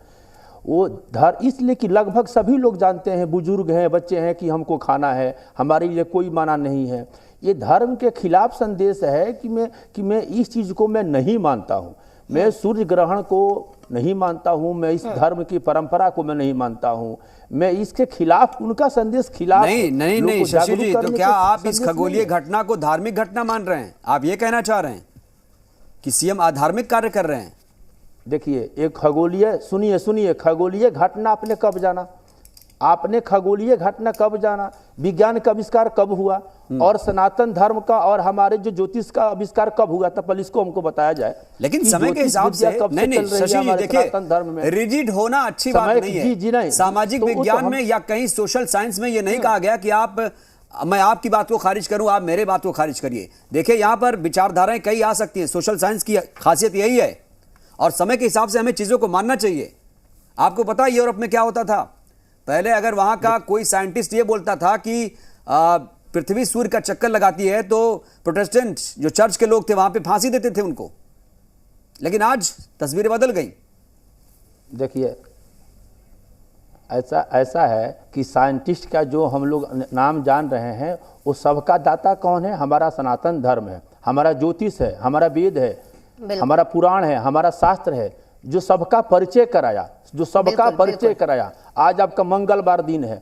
Speaker 5: वो धर्म इसलिए कि लगभग सभी लोग जानते हैं, बुजुर्ग हैं, बच्चे हैं, कि हमको खाना है, हमारे लिए कोई माना नहीं है। ये धर्म के खिलाफ संदेश है कि मैं इस चीज़ को मैं नहीं मानता हूँ। मैं सूर्य ग्रहण को नहीं मानता हूँ, मैं इस धर्म की परंपरा को मैं नहीं मानता हूँ, मैं इसके खिलाफ, उनका संदेश खिलाफ।
Speaker 1: नहीं शशि जी, तो क्या आप इस खगोलीय घटना को धार्मिक घटना मान रहे हैं? आप ये कहना चाह रहे हैं कि सीएम अधार्मिक कार्य कर रहे हैं?
Speaker 5: देखिए, एक खगोलीय, सुनिए, खगोलीय घटना आपने कब जाना? आपने खगोलीय घटना कब जाना? विज्ञान का आविष्कार कब हुआ और सनातन धर्म का और हमारे जो ज्योतिष का आविष्कार कब हुआ? तब पहले इसको हमको बताया जाए।
Speaker 1: लेकिन समय के हिसाब से नहीं शशि जी, देखिए रिजिड होना अच्छी बात नहीं है। जी नहीं, सामाजिक विज्ञान में या कहीं सोशल साइंस में ये नहीं कहा गया कि मैं आपकी बात को खारिज करूं, आप मेरे बात को खारिज करिए। देखिए, यहाँ पर विचारधाराएं कई आ सकती हैं। सोशल साइंस की खासियत यही है और समय के हिसाब से हमें चीजों को मानना चाहिए। आपको पता है यूरोप में क्या होता था पहले? अगर वहां का कोई साइंटिस्ट ये बोलता था कि पृथ्वी सूर्य का चक्कर लगाती है, तो प्रोटेस्टेंट जो चर्च के लोग थे वहां पे फांसी देते थे उनको। लेकिन आज तस्वीरें बदल गई।
Speaker 5: देखिए, ऐसा है कि साइंटिस्ट का जो हम लोग नाम जान रहे हैं, वो सबका दाता कौन है? हमारा सनातन धर्म है, हमारा ज्योतिष है, हमारा वेद है, हमारा पुराण है, हमारा शास्त्र है, जो सबका परिचय कराया, जो सबका परिचय कराया। आज आपका मंगलवार दिन है,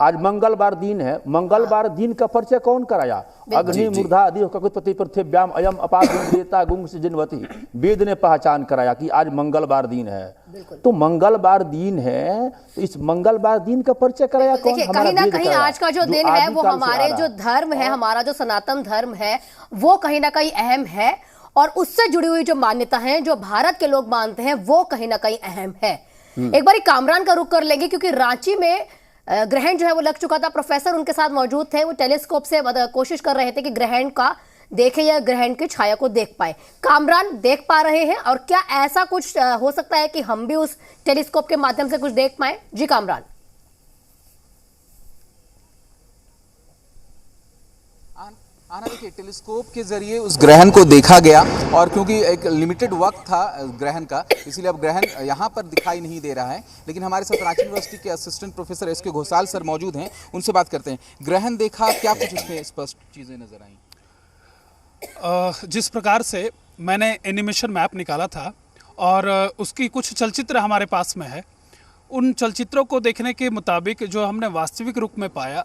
Speaker 5: आज मंगलवार दिन है, मंगलवार दिन का परिचय कौन कराया? अग्नि मूर्धा आदि ककुत्पत्ति पृथ्व्याम अयम अपार देता गुंग से जिनवती, वेद ने पहचान कराया कि आज मंगलवार दिन है। तो मंगलवार दिन है, तो इस मंगलवार दिन का परिचय कराया कौन?
Speaker 3: कहीं ना कहीं आज का जो दिन है वो हमारे जो धर्म है, हमारा जो सनातन धर्म है वो कहीं ना कहीं अहम है, और उससे जुड़ी हुई जो मान्यता है जो भारत के लोग मानते हैं वो कहीं ना कहीं अहम है। एक बार कामरान का रुख कर लेंगे, क्योंकि रांची में ग्रहण जो है वो लग चुका था। प्रोफेसर उनके साथ मौजूद थे, वो टेलीस्कोप से कोशिश कर रहे थे कि ग्रहण का देखे या ग्रहण की छाया को देख पाए। कामरान देख पा रहे हैं, और क्या ऐसा कुछ हो सकता है कि हम भी उस टेलीस्कोप के माध्यम से कुछ देख पाए? जी कामरान।
Speaker 8: आना देखिए, टेलीस्कोप के जरिए उस ग्रहण को देखा गया, और क्योंकि एक लिमिटेड वक्त था ग्रहण का, इसीलिए अब ग्रहण यहाँ पर दिखाई नहीं दे रहा है। लेकिन हमारे साथ रांची यूनिवर्सिटी के assistant professor SK. Ghosal sir मौजूद हैं, उनसे बात करते हैं। ग्रहण देखा, क्या कुछ इसमें स्पष्ट चीज़ें नजर आई?
Speaker 9: जिस प्रकार से मैंने एनिमेशन मैप निकाला था और उसकी कुछ चलचित्र हमारे पास में है, उन चलचित्रों को देखने के मुताबिक जो हमने वास्तविक रूप में पाया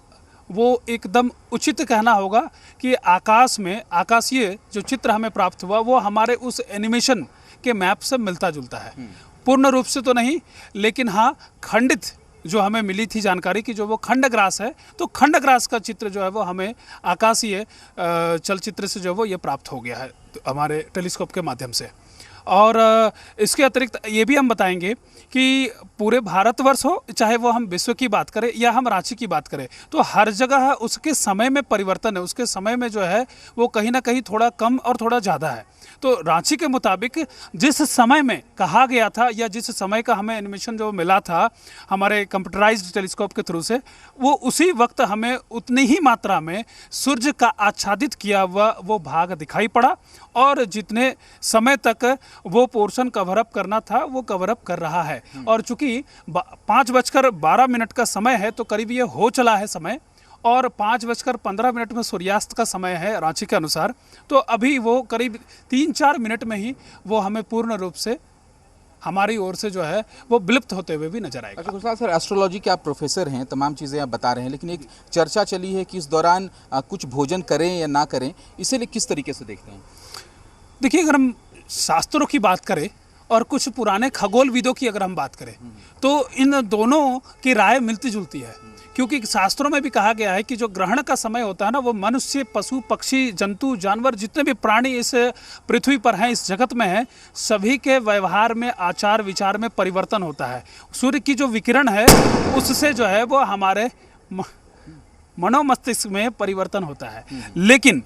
Speaker 9: वो एकदम उचित कहना होगा कि आकाश में आकाशीय जो चित्र हमें प्राप्त हुआ वो हमारे उस एनिमेशन के मैप से मिलता जुलता है। पूर्ण रूप से तो नहीं, लेकिन हाँ खंडित जो हमें मिली थी जानकारी की जो वो खंडग्रास है, तो खंडग्रास का चित्र जो है वो हमें आकाशीय चलचित्र से जो है वो ये प्राप्त हो गया है हमारे टेलीस्कोप के माध्यम से। और इसके अतिरिक्त ये भी हम बताएंगे कि पूरे भारतवर्ष हो, चाहे वो हम विश्व की बात करें या हम रांची की बात करें, तो हर जगह उसके समय में परिवर्तन है, उसके समय में जो है वो कहीं ना कहीं थोड़ा कम और थोड़ा ज़्यादा है। तो रांची के मुताबिक जिस समय में कहा गया था या जिस समय का हमें एनिमेशन जो मिला था हमारे कंप्यूटराइज्ड टेलीस्कोप के थ्रू से, वो उसी वक्त हमें उतनी ही मात्रा में सूर्य का आच्छादित किया हुआ वो भाग दिखाई पड़ा, और जितने समय तक वो पोर्शन कवर अप करना था वो कवर अप कर रहा है। और चूंकि 5:12 का समय है, तो करीब ये हो चला है समय, और 5:15 में सूर्यास्त का समय है रांची के अनुसार, तो अभी वो करीब 3-4 मिनट में ही वो हमें पूर्ण रूप से हमारी ओर से जो है वो विलुप्त होते हुए भी नजर आएगा।
Speaker 8: अच्छा घोसाल सर, एस्ट्रोलॉजी के आप प्रोफेसर हैं, तमाम चीज़ें आप बता रहे हैं, लेकिन एक चर्चा चली है कि इस दौरान कुछ भोजन करें या ना करें, इसे किस तरीके से देखते हैं?
Speaker 9: देखिए, अगर हम शास्त्रों की बात करें और कुछ पुराने खगोलविदों की अगर हम बात करें, तो इन दोनों की राय मिलती जुलती है, क्योंकि शास्त्रों में भी कहा गया है कि जो ग्रहण का समय होता है ना, वो मनुष्य, पशु, पक्षी, जंतु, जानवर, जितने भी प्राणी इस पृथ्वी पर हैं, इस जगत में हैं, सभी के व्यवहार में, आचार विचार में परिवर्तन होता है। सूर्य की जो विकिरण है उससे जो है वो हमारे मनोमस्तिष्क में परिवर्तन होता है। लेकिन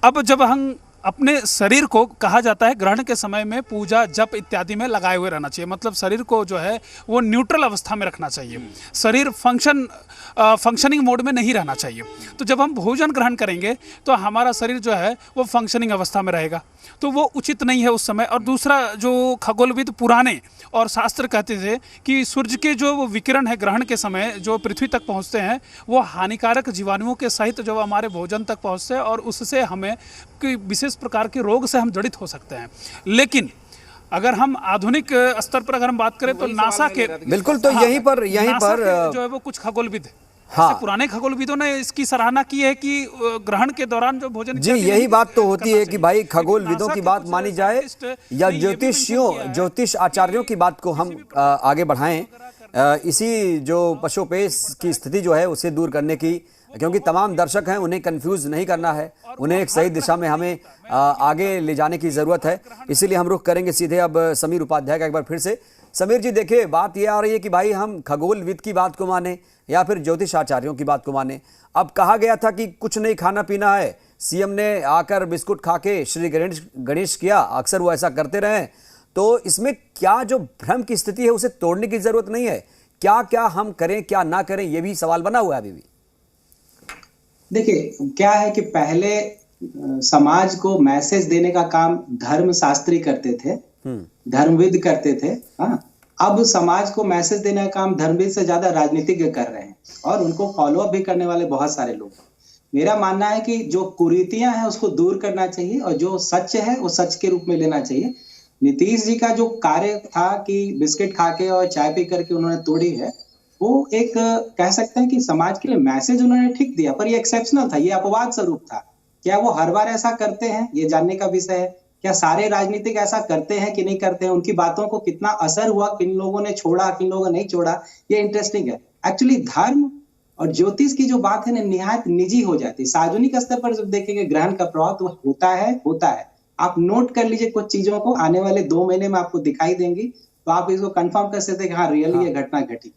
Speaker 9: अब जब हम अपने शरीर को, कहा जाता है ग्रहण के समय में पूजा जप इत्यादि में लगाए हुए रहना चाहिए, मतलब शरीर को जो है वो न्यूट्रल अवस्था में रखना चाहिए, शरीर फंक्शनिंग मोड में नहीं रहना चाहिए। तो जब हम भोजन ग्रहण करेंगे तो हमारा शरीर जो है वो फंक्शनिंग अवस्था में रहेगा, तो वो उचित नहीं है उस समय। और दूसरा, जो खगोलविद पुराने और शास्त्र कहते थे कि सूर्य के जो वो विकिरण है ग्रहण के समय जो पृथ्वी तक पहुंचते हैं, वो हानिकारक जीवाणुओं के सहित जो हमारे भोजन तक पहुंचते हैं, और उससे हमें विशेष प्रकार के रोग से हम जड़ित हो सकते हैं। लेकिन अगर हम आधुनिक स्तर पर अगर हम बात करें तो नासा के
Speaker 1: बिल्कुल, तो यहीं पर
Speaker 9: जो है वो कुछ खगोलविद, हाँ, पुराने खगोलविदों ने इसकी सराहना की है कि ग्रहण के दौरान जो भोजन, जी
Speaker 1: यही बात तो होती है कि भाई खगोलविदों की बात मानी जाए या ज्योतिष आचार्यों की बात को हम आगे बढ़ाएं, इसी जो पशुपेश की स्थिति जो है उसे दूर करने की, क्योंकि तमाम दर्शक हैं, उन्हें कंफ्यूज नहीं करना है, उन्हें एक सही दिशा में हमें आगे ले जाने की जरूरत है। इसीलिए हम रुख करेंगे सीधे अब समीर उपाध्याय का एक बार फिर से। समीर जी, देखिए बात यह आ रही है कि भाई हम खगोलविद की बात को माने या फिर ज्योतिष आचार्यों की बात को माने। अब कहा गया था कि कुछ नहीं खाना पीना है, सीएम ने आकर बिस्कुट खा के श्री गणेश किया, अक्सर वो ऐसा करते रहे, तो इसमें क्या जो भ्रम की स्थिति है उसे तोड़ने की जरूरत नहीं है? क्या क्या हम करें, क्या ना करें, ये भी सवाल बना हुआ है अभी भी।
Speaker 2: देखिए, क्या है कि पहले समाज को मैसेज देने का काम धर्मशास्त्री करते थे, धर्मविद करते थे। हाँ, अब समाज को मैसेज देने का काम धर्मविद से ज्यादा राजनीतिज्ञ कर रहे हैं, और उनको फॉलो अप भी करने वाले बहुत सारे लोग। मेरा मानना है कि जो कुरीतियां हैं उसको दूर करना चाहिए, और जो सच है वो सच के रूप में लेना चाहिए। नीतीश जी का जो कार्य था कि बिस्किट खा के और चाय पी करके उन्होंने तोड़ी है, वो एक कह सकते हैं कि समाज के लिए मैसेज उन्होंने ठीक दिया, पर ये एक्सेप्शनल था, ये अपवाद स्वरूप था। क्या वो हर बार ऐसा करते हैं, ये जानने का विषय है। क्या सारे राजनीतिक ऐसा करते हैं कि नहीं करते हैं, उनकी बातों को कितना असर हुआ, किन लोगों ने छोड़ा, किन लोगों ने नहीं छोड़ा, ये इंटरेस्टिंग है। एक्चुअली धर्म और ज्योतिष की जो बात है ना, निहायत निजी हो जाती है। सार्वजनिक स्तर पर जब देखेंगे ग्रहण का प्रभाव तो होता है। आप नोट कर लीजिए कुछ चीजों को, आने वाले 2 महीने में आपको दिखाई देंगी, तो आप इसको कंफर्म कर सकते हैं कि हाँ रियली ये घटना घटी।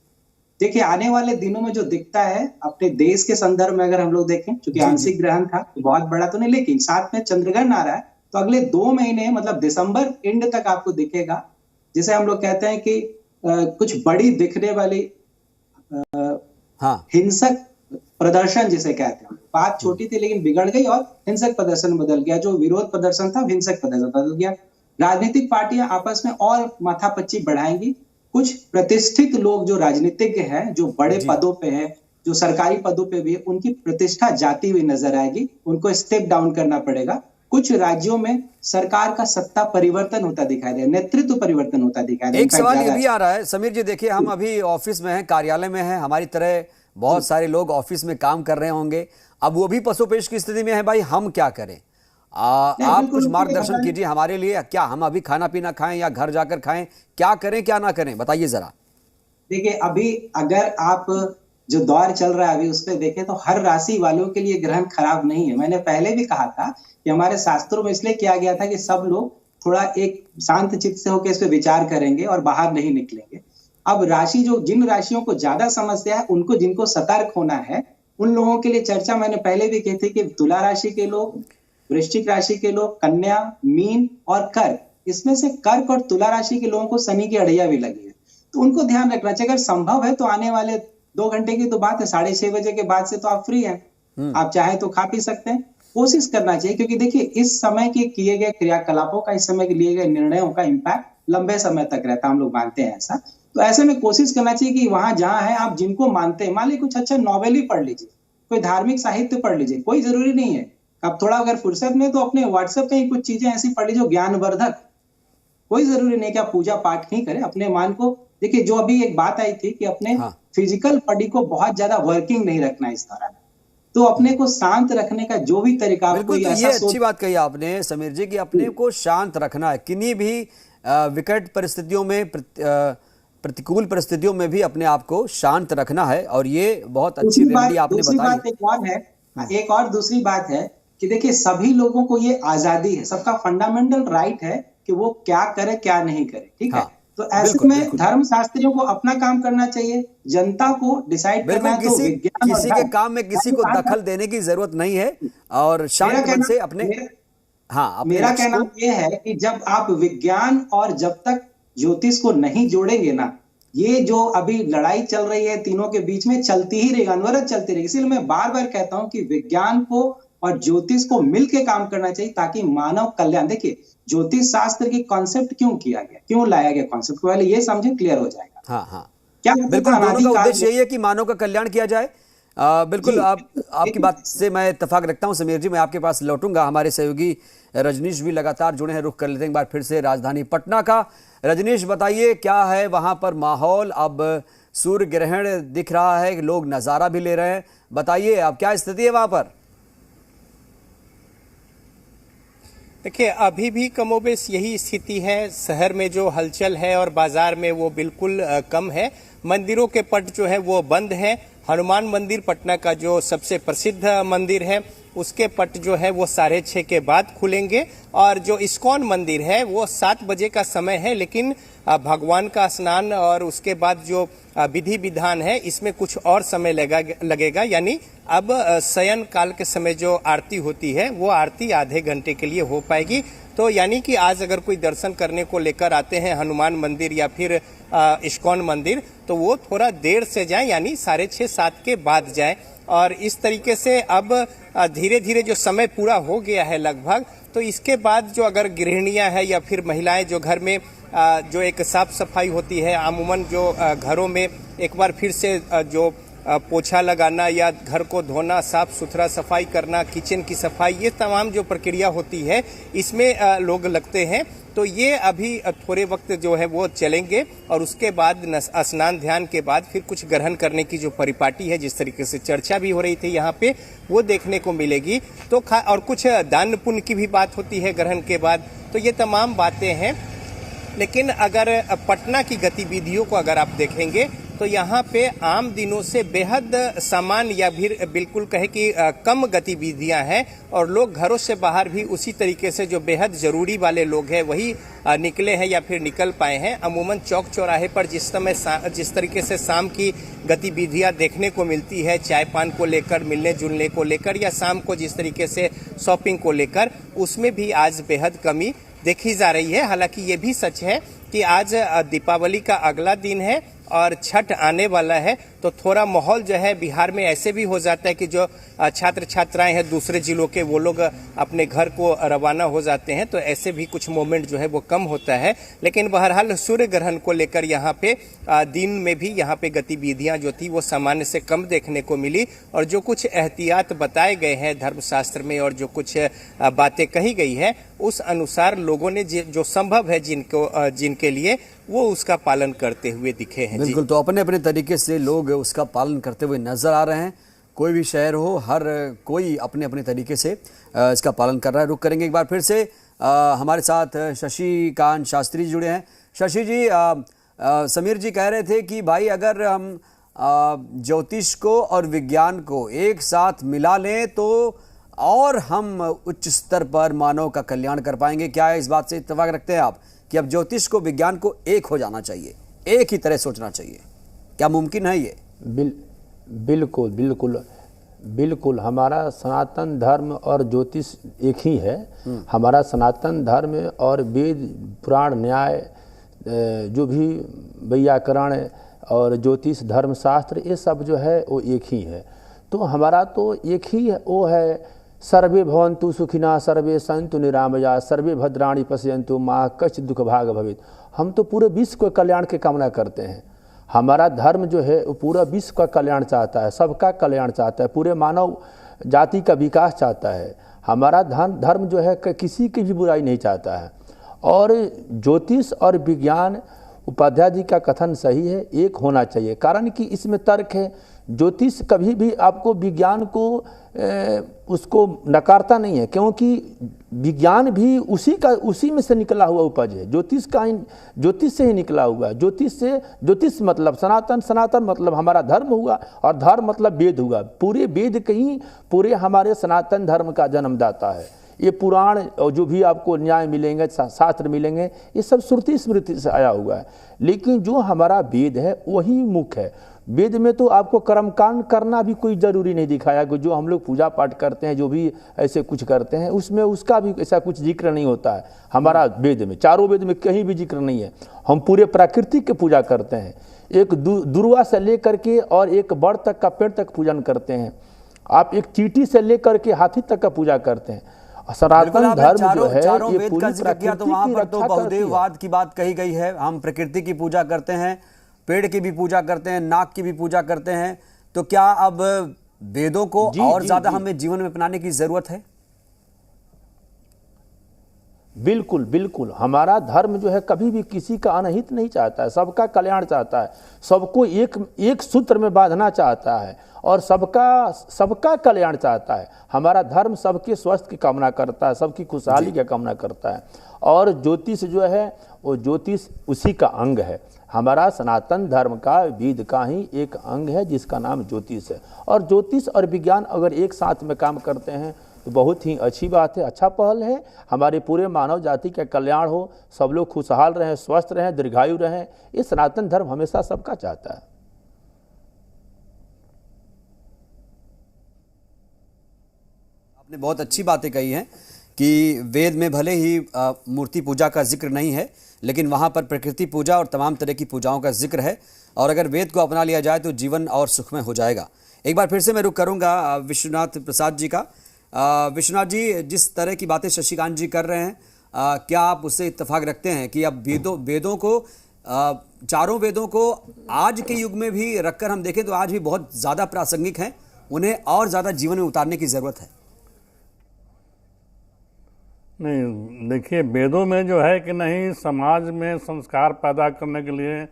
Speaker 2: देखिए आने वाले दिनों में जो दिखता है अपने देश के संदर्भ में, अगर हम लोग देखें, चूंकि आंशिक ग्रहण था तो बहुत बड़ा तो नहीं, लेकिन साथ में चंद्रग्रहण आ रहा है, तो अगले 2 महीने मतलब दिसंबर एंड तक आपको दिखेगा, जिसे हम लोग कहते हैं कि कुछ बड़ी दिखने वाली हिंसक प्रदर्शन जिसे कहते हैं। बात छोटी थी लेकिन बिगड़ गई और हिंसक प्रदर्शन बदल गया। जो विरोध प्रदर्शन था हिंसक प्रदर्शन बदल गया। राजनीतिक पार्टियां आपस में और माथापच्ची बढ़ाएंगी। कुछ प्रतिष्ठित लोग जो राजनीतिज्ञ हैं, जो बड़े पदों पे हैं, जो सरकारी पदों पे भी है, उनकी प्रतिष्ठा जाती हुई नजर आएगी। उनको स्टेप डाउन करना पड़ेगा। कुछ राज्यों में सरकार का सत्ता परिवर्तन होता दिखाई दे, नेतृत्व परिवर्तन होता दिखाई दे।
Speaker 1: एक सवाल ये भी आ रहा है समीर जी, देखिए हम अभी ऑफिस में हैं, कार्यालय में हैं, हमारी तरह बहुत सारे लोग ऑफिस में काम कर रहे होंगे, अब वो भी पशुपेश की स्थिति में है। भाई हम क्या करें? आप कुछ मार्गदर्शन कीजिए हमारे लिए। क्या हम अभी खाना पीना खाएं या घर जाकर खाएं? क्या करें क्या ना करें, बताइए जरा।
Speaker 2: देखिए अभी अगर आप जो दौर चल रहा है अभी उस पर देखें तो हर राशि वालों के लिए ग्रहण खराब नहीं है। मैंने पहले भी कहा था कि हमारे शास्त्रों में इसलिए किया गया था कि सब लोग थोड़ा एक शांत चित्त से होकर इस पर विचार करेंगे और बाहर नहीं निकलेंगे। अब राशि जो जिन राशियों को ज्यादा समस्या है, उनको जिनको सतर्क होना है, उन लोगों के लिए चर्चा मैंने पहले भी की थी कि तुला राशि के लोग, वृश्चिक राशि के लोग, कन्या, मीन और कर्क, इसमें से कर्क और तुला राशि के लोगों को शनि की अड़ैया भी लगी है, तो उनको ध्यान रखना चाहिए। अगर संभव है तो आने वाले 2 घंटे की तो बात है, 6:30 बजे के बाद से तो आप फ्री हैं, आप चाहे तो खा पी सकते हैं। कोशिश करना चाहिए, क्योंकि देखिए इस समय के किए गए क्रियाकलापों का, इस समय के लिए गए निर्णयों का इम्पैक्ट लंबे समय तक रहता है, हम लोग मानते हैं ऐसा। तो ऐसे में कोशिश करना चाहिए कि वहां जहां है आप जिनको मानते हैं, मान लीजिए कुछ अच्छा नॉवेल ही पढ़ लीजिए, कोई धार्मिक साहित्य पढ़ लीजिए, कोई जरूरी नहीं है। आप थोड़ा अगर फुर्सत में तो अपने व्हाट्सएप पे ही कुछ चीजें ऐसी पढ़ लीजिए ज्ञानवर्धक, कोई जरूरी नहीं कि आप पूजा पाठ ही करें। अपने मान को देखिए, जो अभी एक बात आई थी कि अपने फिजिकल बॉडी को बहुत ज्यादा वर्किंग नहीं रखना इस दौरान, तो अपने को शांत रखने का जो भी तरीका।
Speaker 1: बिल्कुल, तो ये अच्छी बात कही आपने समीर जी कि अपने को शांत रखना है, किन्हीं भी विकट परिस्थितियों में, प्रतिकूल परिस्थितियों में भी अपने आप को शांत रखना है, और ये बहुत अच्छी रेमेडी आपने बताई।
Speaker 2: एक और दूसरी बात है कि देखिए सभी लोगों को ये आजादी है, सबका फंडामेंटल राइट है कि वो क्या करे क्या नहीं करे, ठीक है। तो ऐसे में धर्म शास्त्रियों को अपना काम करना चाहिए, जनता को डिसाइड करना है। तो
Speaker 1: किसी के काम में किसी को दखल देने की जरूरत नहीं है, और शांत मन से अपने
Speaker 2: मेरा कहना यह है कि जब आप विज्ञान और जब तक ज्योतिष को नहीं जोड़ेंगे ना, ये जो अभी लड़ाई चल रही है तीनों के बीच में चलती ही रहेगी, अनवरत चलती रहेगी। इसलिए मैं बार बार कहता हूं कि विज्ञान को और ज्योतिष को मिलकर काम करना चाहिए, ताकि मानव कल्याण। देखिए ज्योतिष शास्त्र की कॉन्सेप्ट क्यों किया गया, क्यों लाया गया कॉन्सेप्ट को, पहले ये समझे, क्लियर हो जाएगा। क्या
Speaker 1: बिल्कुल, दोनों का उद्देश्य यही है कि मानव का कल्याण किया जाए। बिल्कुल, आपकी बात से मैं इत्तेफाक रखता हूं समीर जी। मैं आपके पास लौटूंगा, हमारे सहयोगी रजनीश भी लगातार जुड़े हैं। रुख कर लेते हैं एक बार फिर से राजधानी पटना का। रजनीश बताइए क्या है वहां पर माहौल? अब सूर्य ग्रहण दिख रहा है, लोग नजारा भी ले रहे हैं, बताइए अब क्या स्थिति है वहां पर?
Speaker 6: देखिए अभी भी कमोबेश यही स्थिति है। शहर में जो हलचल है और बाजार में वो बिल्कुल कम है। मंदिरों के पट जो है वो बंद है। हनुमान मंदिर पटना का जो सबसे प्रसिद्ध मंदिर है उसके पट जो है वो 6:30 के बाद खुलेंगे, और जो इस्कॉन मंदिर है वो 7 बजे का समय है, लेकिन भगवान का स्नान और उसके बाद जो विधि विधान है इसमें कुछ और समय लगेगा। यानी अब शयन काल के समय जो आरती होती है वो आरती आधे घंटे के लिए हो पाएगी। तो यानी कि आज अगर कोई दर्शन करने को लेकर आते हैं हनुमान मंदिर या फिर इस्कॉन मंदिर, तो वो थोड़ा देर से जाए, यानी 6:30-7 के बाद जाए। और इस तरीके से अब धीरे धीरे जो समय पूरा हो गया है लगभग, तो इसके बाद जो अगर गृहिणियां हैं या फिर महिलाएं जो घर में जो एक साफ सफाई होती है, अमूमन जो घरों में एक बार फिर से जो पोछा लगाना या घर को धोना, साफ सुथरा सफाई करना, किचन की सफाई, ये तमाम जो प्रक्रिया होती है इसमें लोग लगते हैं। तो ये अभी थोड़े वक्त जो है वो चलेंगे और उसके बाद स्नान ध्यान के बाद फिर कुछ ग्रहण करने की जो परिपाटी है, जिस तरीके से चर्चा भी हो रही थी यहाँ पे, वो देखने को मिलेगी। तो और कुछ दान पुण्य की भी बात होती है ग्रहण के बाद। तो ये तमाम बातें हैं। लेकिन अगर पटना की गतिविधियों को अगर आप देखेंगे तो यहाँ पे आम दिनों से बेहद सामान्य या फिर बिल्कुल कहे कि कम गतिविधियां हैं और लोग घरों से बाहर भी उसी तरीके से जो बेहद जरूरी वाले लोग हैं वही निकले हैं या फिर निकल पाए हैं। अमूमन चौक चौराहे पर जिस तरीके से शाम की गतिविधियां देखने को मिलती है, चाय पान को लेकर, मिलने जुलने को लेकर, या शाम को जिस तरीके से शॉपिंग को लेकर, उसमें भी आज बेहद कमी देखी जा रही है। हालांकि ये भी सच है कि आज दीपावली का अगला दिन है और छठ आने वाला है, तो थोड़ा माहौल जो है बिहार में ऐसे भी हो जाता है कि जो छात्र छात्राएं हैं दूसरे जिलों के, वो लोग अपने घर को रवाना हो जाते हैं, तो ऐसे भी कुछ मोमेंट जो है वो कम होता है। लेकिन बहरहाल सूर्य ग्रहण को लेकर यहाँ पे दिन में भी यहाँ पे गतिविधियां जो थी वो सामान्य से कम देखने को मिली और जो कुछ एहतियात बताए गए हैं धर्मशास्त्र में और जो कुछ बातें कही गई है उस अनुसार लोगों ने जो संभव है जिनके लिए वो उसका पालन करते हुए दिखे हैं।
Speaker 1: बिल्कुल, तो अपने अपने तरीके से लोग उसका पालन करते हुए नजर आ रहे हैं। कोई भी शहर हो, हर कोई अपने अपने तरीके से इसका पालन कर रहा है। रुक करेंगे एक बार फिर से हमारे साथ शशिकांत शास्त्री जुड़े हैं। शशि जी, समीर जी कह रहे थे कि भाई अगर हम ज्योतिष को और विज्ञान को एक साथ मिला लें तो और हम उच्च स्तर पर मानव का कल्याण कर पाएंगे। क्या इस बात से इत्तेफाक रखते हैं आप कि अब ज्योतिष को विज्ञान को एक हो जाना चाहिए, एक ही तरह सोचना चाहिए? क्या मुमकिन है ये?
Speaker 5: बिल्कुल बिल्कुल बिल्कुल। हमारा सनातन धर्म और ज्योतिष एक ही है। हमारा सनातन धर्म और वेद पुराण न्याय जो भी वैयाकरण और ज्योतिष धर्मशास्त्र ये सब जो है वो एक ही है। तो हमारा तो एक ही वो है, सर्वे भवन्तु सुखिनः सर्वे सन्तु निरामया सर्वे भद्राणि पश्यन्तु मा कश्चित् दुःख भाग भवेत्। हम तो पूरे विश्व को कल्याण की कामना करते हैं। हमारा धर्म जो है वो पूरा विश्व का कल्याण चाहता है, सबका कल्याण चाहता है, पूरे मानव जाति का विकास चाहता है। हमारा धर्म जो है किसी की भी बुराई नहीं चाहता है। और ज्योतिष और विज्ञान, उपाध्याय जी का कथन सही है, एक होना चाहिए। कारण कि इसमें तर्क है। ज्योतिष कभी भी आपको विज्ञान को उसको नकारता नहीं है, क्योंकि विज्ञान भी उसी में से निकला हुआ उपज है। ज्योतिष से ही निकला हुआ है। ज्योतिष मतलब सनातन मतलब हमारा धर्म हुआ और धर्म मतलब वेद हुआ। पूरे वेद कहीं पूरे हमारे सनातन धर्म का जन्मदाता है। ये पुराण और जो भी आपको न्याय मिलेंगे, शास्त्र मिलेंगे, ये सब श्रुति स्मृति से आया हुआ है। लेकिन जो हमारा वेद है वही मुख्य है। वेद में तो आपको कर्मकांड करना भी कोई जरूरी नहीं दिखाया। जो हम लोग पूजा पाठ करते हैं, जो भी ऐसे कुछ करते हैं, उसमें उसका भी ऐसा कुछ जिक्र नहीं होता है। हमारा वेद में, चारों वेद में कहीं भी जिक्र नहीं है। हम पूरे प्राकृतिक की पूजा करते हैं। एक दुर्वा से लेकर के और एक बड़ तक का पेड़ तक पूजन करते हैं। आप एक चींटी से लेकर के हाथी तक का पूजा करते हैं। सनातन धर्म जो है ये पूरी प्रकृति
Speaker 1: तो वहां पर तो बहुदेववाद की बात कही गई है। हम प्रकृति की पूजा करते हैं, पेड़ की भी पूजा करते हैं, नाग की भी पूजा करते हैं। तो क्या अब वेदों को और ज्यादा हमें जीवन में अपनाने की जरूरत है?
Speaker 5: बिल्कुल बिल्कुल। हमारा धर्म जो है कभी भी किसी का अनहित नहीं चाहता है, सबका कल्याण चाहता है, सबको एक सूत्र में बांधना चाहता है और सबका कल्याण चाहता है। हमारा धर्म सबके स्वास्थ्य की कामना करता है, सबकी खुशहाली की कामना करता है। और ज्योतिष जो है वो ज्योतिष उसी का अंग है। हमारा सनातन धर्म का वेद का ही एक अंग है जिसका नाम ज्योतिष है। और ज्योतिष और विज्ञान अगर एक साथ में काम करते हैं तो बहुत ही अच्छी बात है, अच्छा पहल है। हमारे पूरे मानव जाति का कल्याण हो, सब लोग खुशहाल रहें, स्वस्थ रहें, दीर्घायु रहें, ये सनातन धर्म हमेशा सबका चाहता है।
Speaker 1: आपने बहुत अच्छी बातें कही हैं कि वेद में भले ही मूर्ति पूजा का जिक्र नहीं है, लेकिन वहाँ पर प्रकृति पूजा और तमाम तरह की पूजाओं का जिक्र है। और अगर वेद को अपना लिया जाए तो जीवन और सुखमय हो जाएगा। एक बार फिर से मैं रुख करूँगा विश्वनाथ प्रसाद जी का। विश्वनाथ जी, जिस तरह की बातें शशिकांत जी कर रहे हैं, क्या आप उससे इत्तेफाक रखते हैं कि अब वेदों को चारों वेदों को आज के युग में भी रखकर हम देखें तो आज भी बहुत ज़्यादा प्रासंगिक हैं, उन्हें और ज़्यादा जीवन में उतारने की ज़रूरत है?
Speaker 4: नहीं, देखिए वेदों में जो है कि नहीं, समाज में संस्कार पैदा करने के लिए,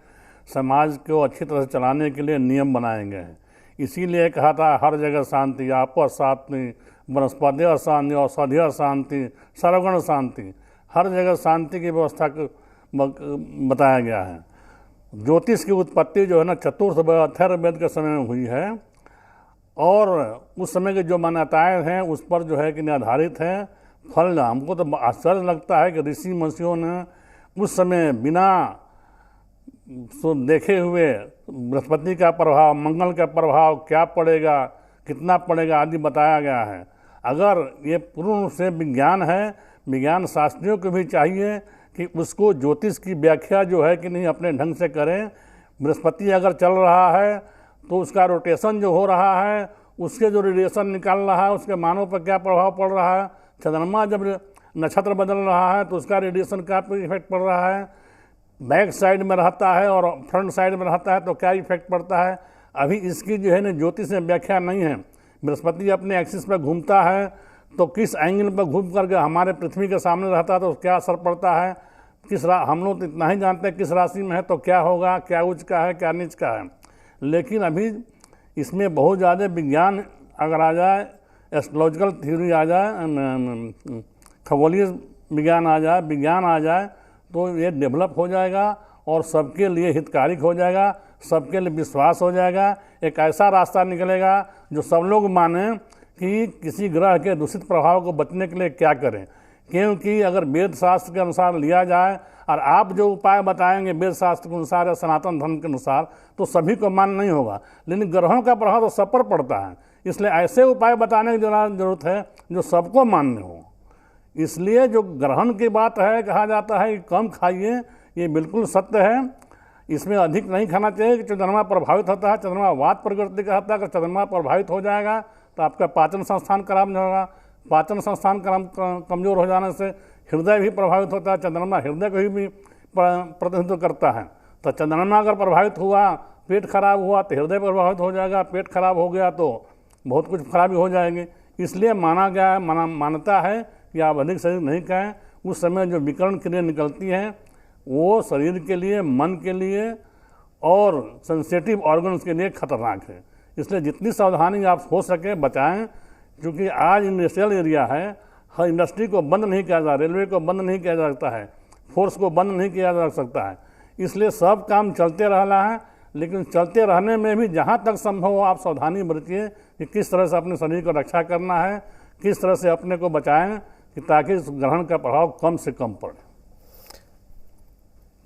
Speaker 4: समाज को अच्छी तरह से चलाने के लिए नियम बनाए गए हैं। इसीलिए कहा था हर जगह शांति, आपस शांति, वनस्पति शांति, औषधि शांति, सर्वगण शांति, हर जगह शांति की व्यवस्था को बताया गया है। ज्योतिष की उत्पत्ति जो है ना चतुर्थ अथर्ववेद के समय में हुई है, और उस समय की जो मान्यताएं हैं उस पर जो है कि आधारित है। फल हमको तो आश्चर्य लगता है कि ऋषि महर्षियों ने उस समय बिना देखे हुए बृहस्पति का प्रभाव, मंगल का प्रभाव क्या पड़ेगा, कितना पड़ेगा आदि बताया गया है। अगर ये पूर्ण रूप से विज्ञान है, विज्ञान शास्त्रियों को भी चाहिए कि उसको ज्योतिष की व्याख्या जो है कि नहीं अपने ढंग से करें। बृहस्पति अगर चल रहा है तो उसका रोटेशन जो हो रहा है, उसके जो रेडिएशन निकाल रहा है उसके मानव पर क्या प्रभाव पड़ रहा है। चंद्रमा जब नक्षत्र बदल रहा है तो उसका रेडिएशन का इफेक्ट पड़ रहा है। बैक साइड में रहता है और फ्रंट साइड में रहता है तो क्या इफेक्ट पड़ता है। अभी इसकी जो है ना ज्योतिष में व्याख्या नहीं है। बृहस्पति अपने एक्सिस पर घूमता है तो किस एंगल पर घूम करके हमारे पृथ्वी के सामने रहता है तो क्या असर पड़ता है। हम लोग तो इतना ही जानते हैं किस राशि में है तो क्या होगा, क्या उच्च का है, क्या नीच का है। लेकिन अभी इसमें बहुत ज़्यादा विज्ञान अगर आ जाए, एस्ट्रोलॉजिकल थ्योरी आ जाए, खगोलीय विज्ञान आ जाए, विज्ञान आ जाए तो ये डेवलप हो जाएगा और सबके लिए हितकारक हो जाएगा, सबके लिए विश्वास हो जाएगा। एक ऐसा रास्ता निकलेगा जो सब लोग माने कि किसी ग्रह के दूषित प्रभाव को बचने के लिए क्या करें। क्योंकि अगर वेद शास्त्र के अनुसार लिया जाए और आप जो उपाय बताएंगे वेद शास्त्र के अनुसार या सनातन धर्म के अनुसार तो सभी को मान नहीं होगा, लेकिन ग्रहों का प्रभाव तो सब पर पड़ता है। इसलिए ऐसे उपाय बताने की जरूरत है जो सबको मान्य हो। इसलिए जो ग्रहण की बात है, कहा जाता है कि कम खाइए, ये बिल्कुल सत्य है। इसमें अधिक नहीं खाना चाहिए कि चंद्रमा प्रभावित होता है। चंद्रमा वात प्रकृति का होता है। अगर चंद्रमा प्रभावित हो जाएगा तो आपका पाचन संस्थान खराब नहीं होगा। पाचन संस्थान कमजोर हो जाने से हृदय भी प्रभावित होता है। चंद्रमा हृदय को भी प्रतिनिधित्व करता है। तो चंद्रमा अगर प्रभावित हुआ, पेट खराब हुआ तो हृदय प्रभावित हो जाएगा। पेट खराब हो गया तो बहुत कुछ खराबी हो जाएगी। इसलिए माना गया है, मान्यता है कि आप अधिक शरीर नहीं खाएं। उस समय जो विकर्ण क्रिया निकलती हैं वो शरीर के लिए, मन के लिए और सेंसिटिव ऑर्गन्स के लिए खतरनाक है। इसलिए जितनी सावधानी आप हो सके बचाएं। क्योंकि आज इंडस्ट्रियल एरिया है, हर इंडस्ट्री को बंद नहीं किया जा, रेलवे को बंद नहीं किया जा सकता है, फोर्स को बंद नहीं किया जा सकता है। इसलिए सब काम चलते रहना है, लेकिन चलते रहने में भी जहाँ तक संभव हो आप सावधानी बरतिए कि किस तरह से अपने शरीर को रक्षा करना है, किस तरह से अपने को बचाएं कि ताकि इस ग्रहण का प्रभाव कम से कम पड़े।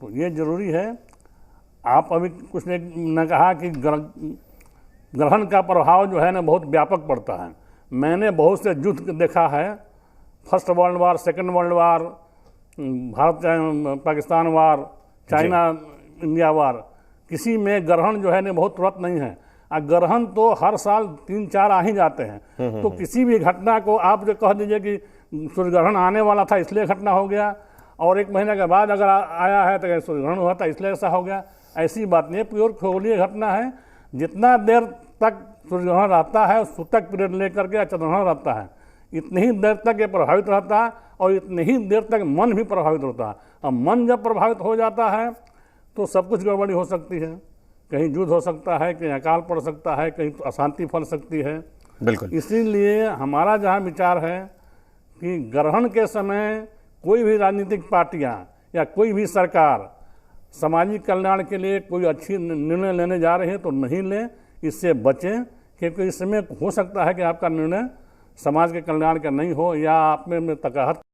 Speaker 4: तो ये जरूरी है। आप अभी कुछ ने कहा कि ग्रहण का प्रभाव जो है ना बहुत व्यापक पड़ता है। मैंने बहुत से युद्ध देखा है, first world war, second world war, Bharat Pakistan war, China India war, किसी में ग्रहण जो है ना बहुत तुरंत नहीं है। ग्रहण तो हर साल 3-4 आ ही जाते हैं। तो किसी भी घटना को आप जो कह दीजिए कि सूर्य ग्रहण आने वाला था इसलिए घटना हो गया, और 1 महीने के बाद अगर आया है तो सूर्य ग्रहण हुआ था इसलिए ऐसा हो गया, ऐसी बात नहीं है। प्योर खगोलीय घटना है। जितना देर तक सूर्य ग्रहण रहता है सूतक पीरियड लेकर के चंद्रग्रहण रहता है, इतनी ही देर तक ये प्रभावित रहता है और इतनी ही देर तक मन भी प्रभावित होता है। अब मन जब प्रभावित हो जाता है तो सब कुछ गड़बड़ी हो सकती है। कहीं युद्ध हो सकता है, कहीं अकाल पड़ सकता है, कहीं अशांति फैल सकती है।
Speaker 1: बिल्कुल।
Speaker 4: इसीलिए हमारा जहाँ विचार है कि ग्रहण के समय कोई भी राजनीतिक पार्टियाँ या कोई भी सरकार सामाजिक कल्याण के लिए कोई अच्छी निर्णय लेने जा रही है तो नहीं लें, इससे बचें। क्योंकि इस समय हो सकता है कि आपका निर्णय समाज के कल्याण का नहीं हो या आप में तकाहत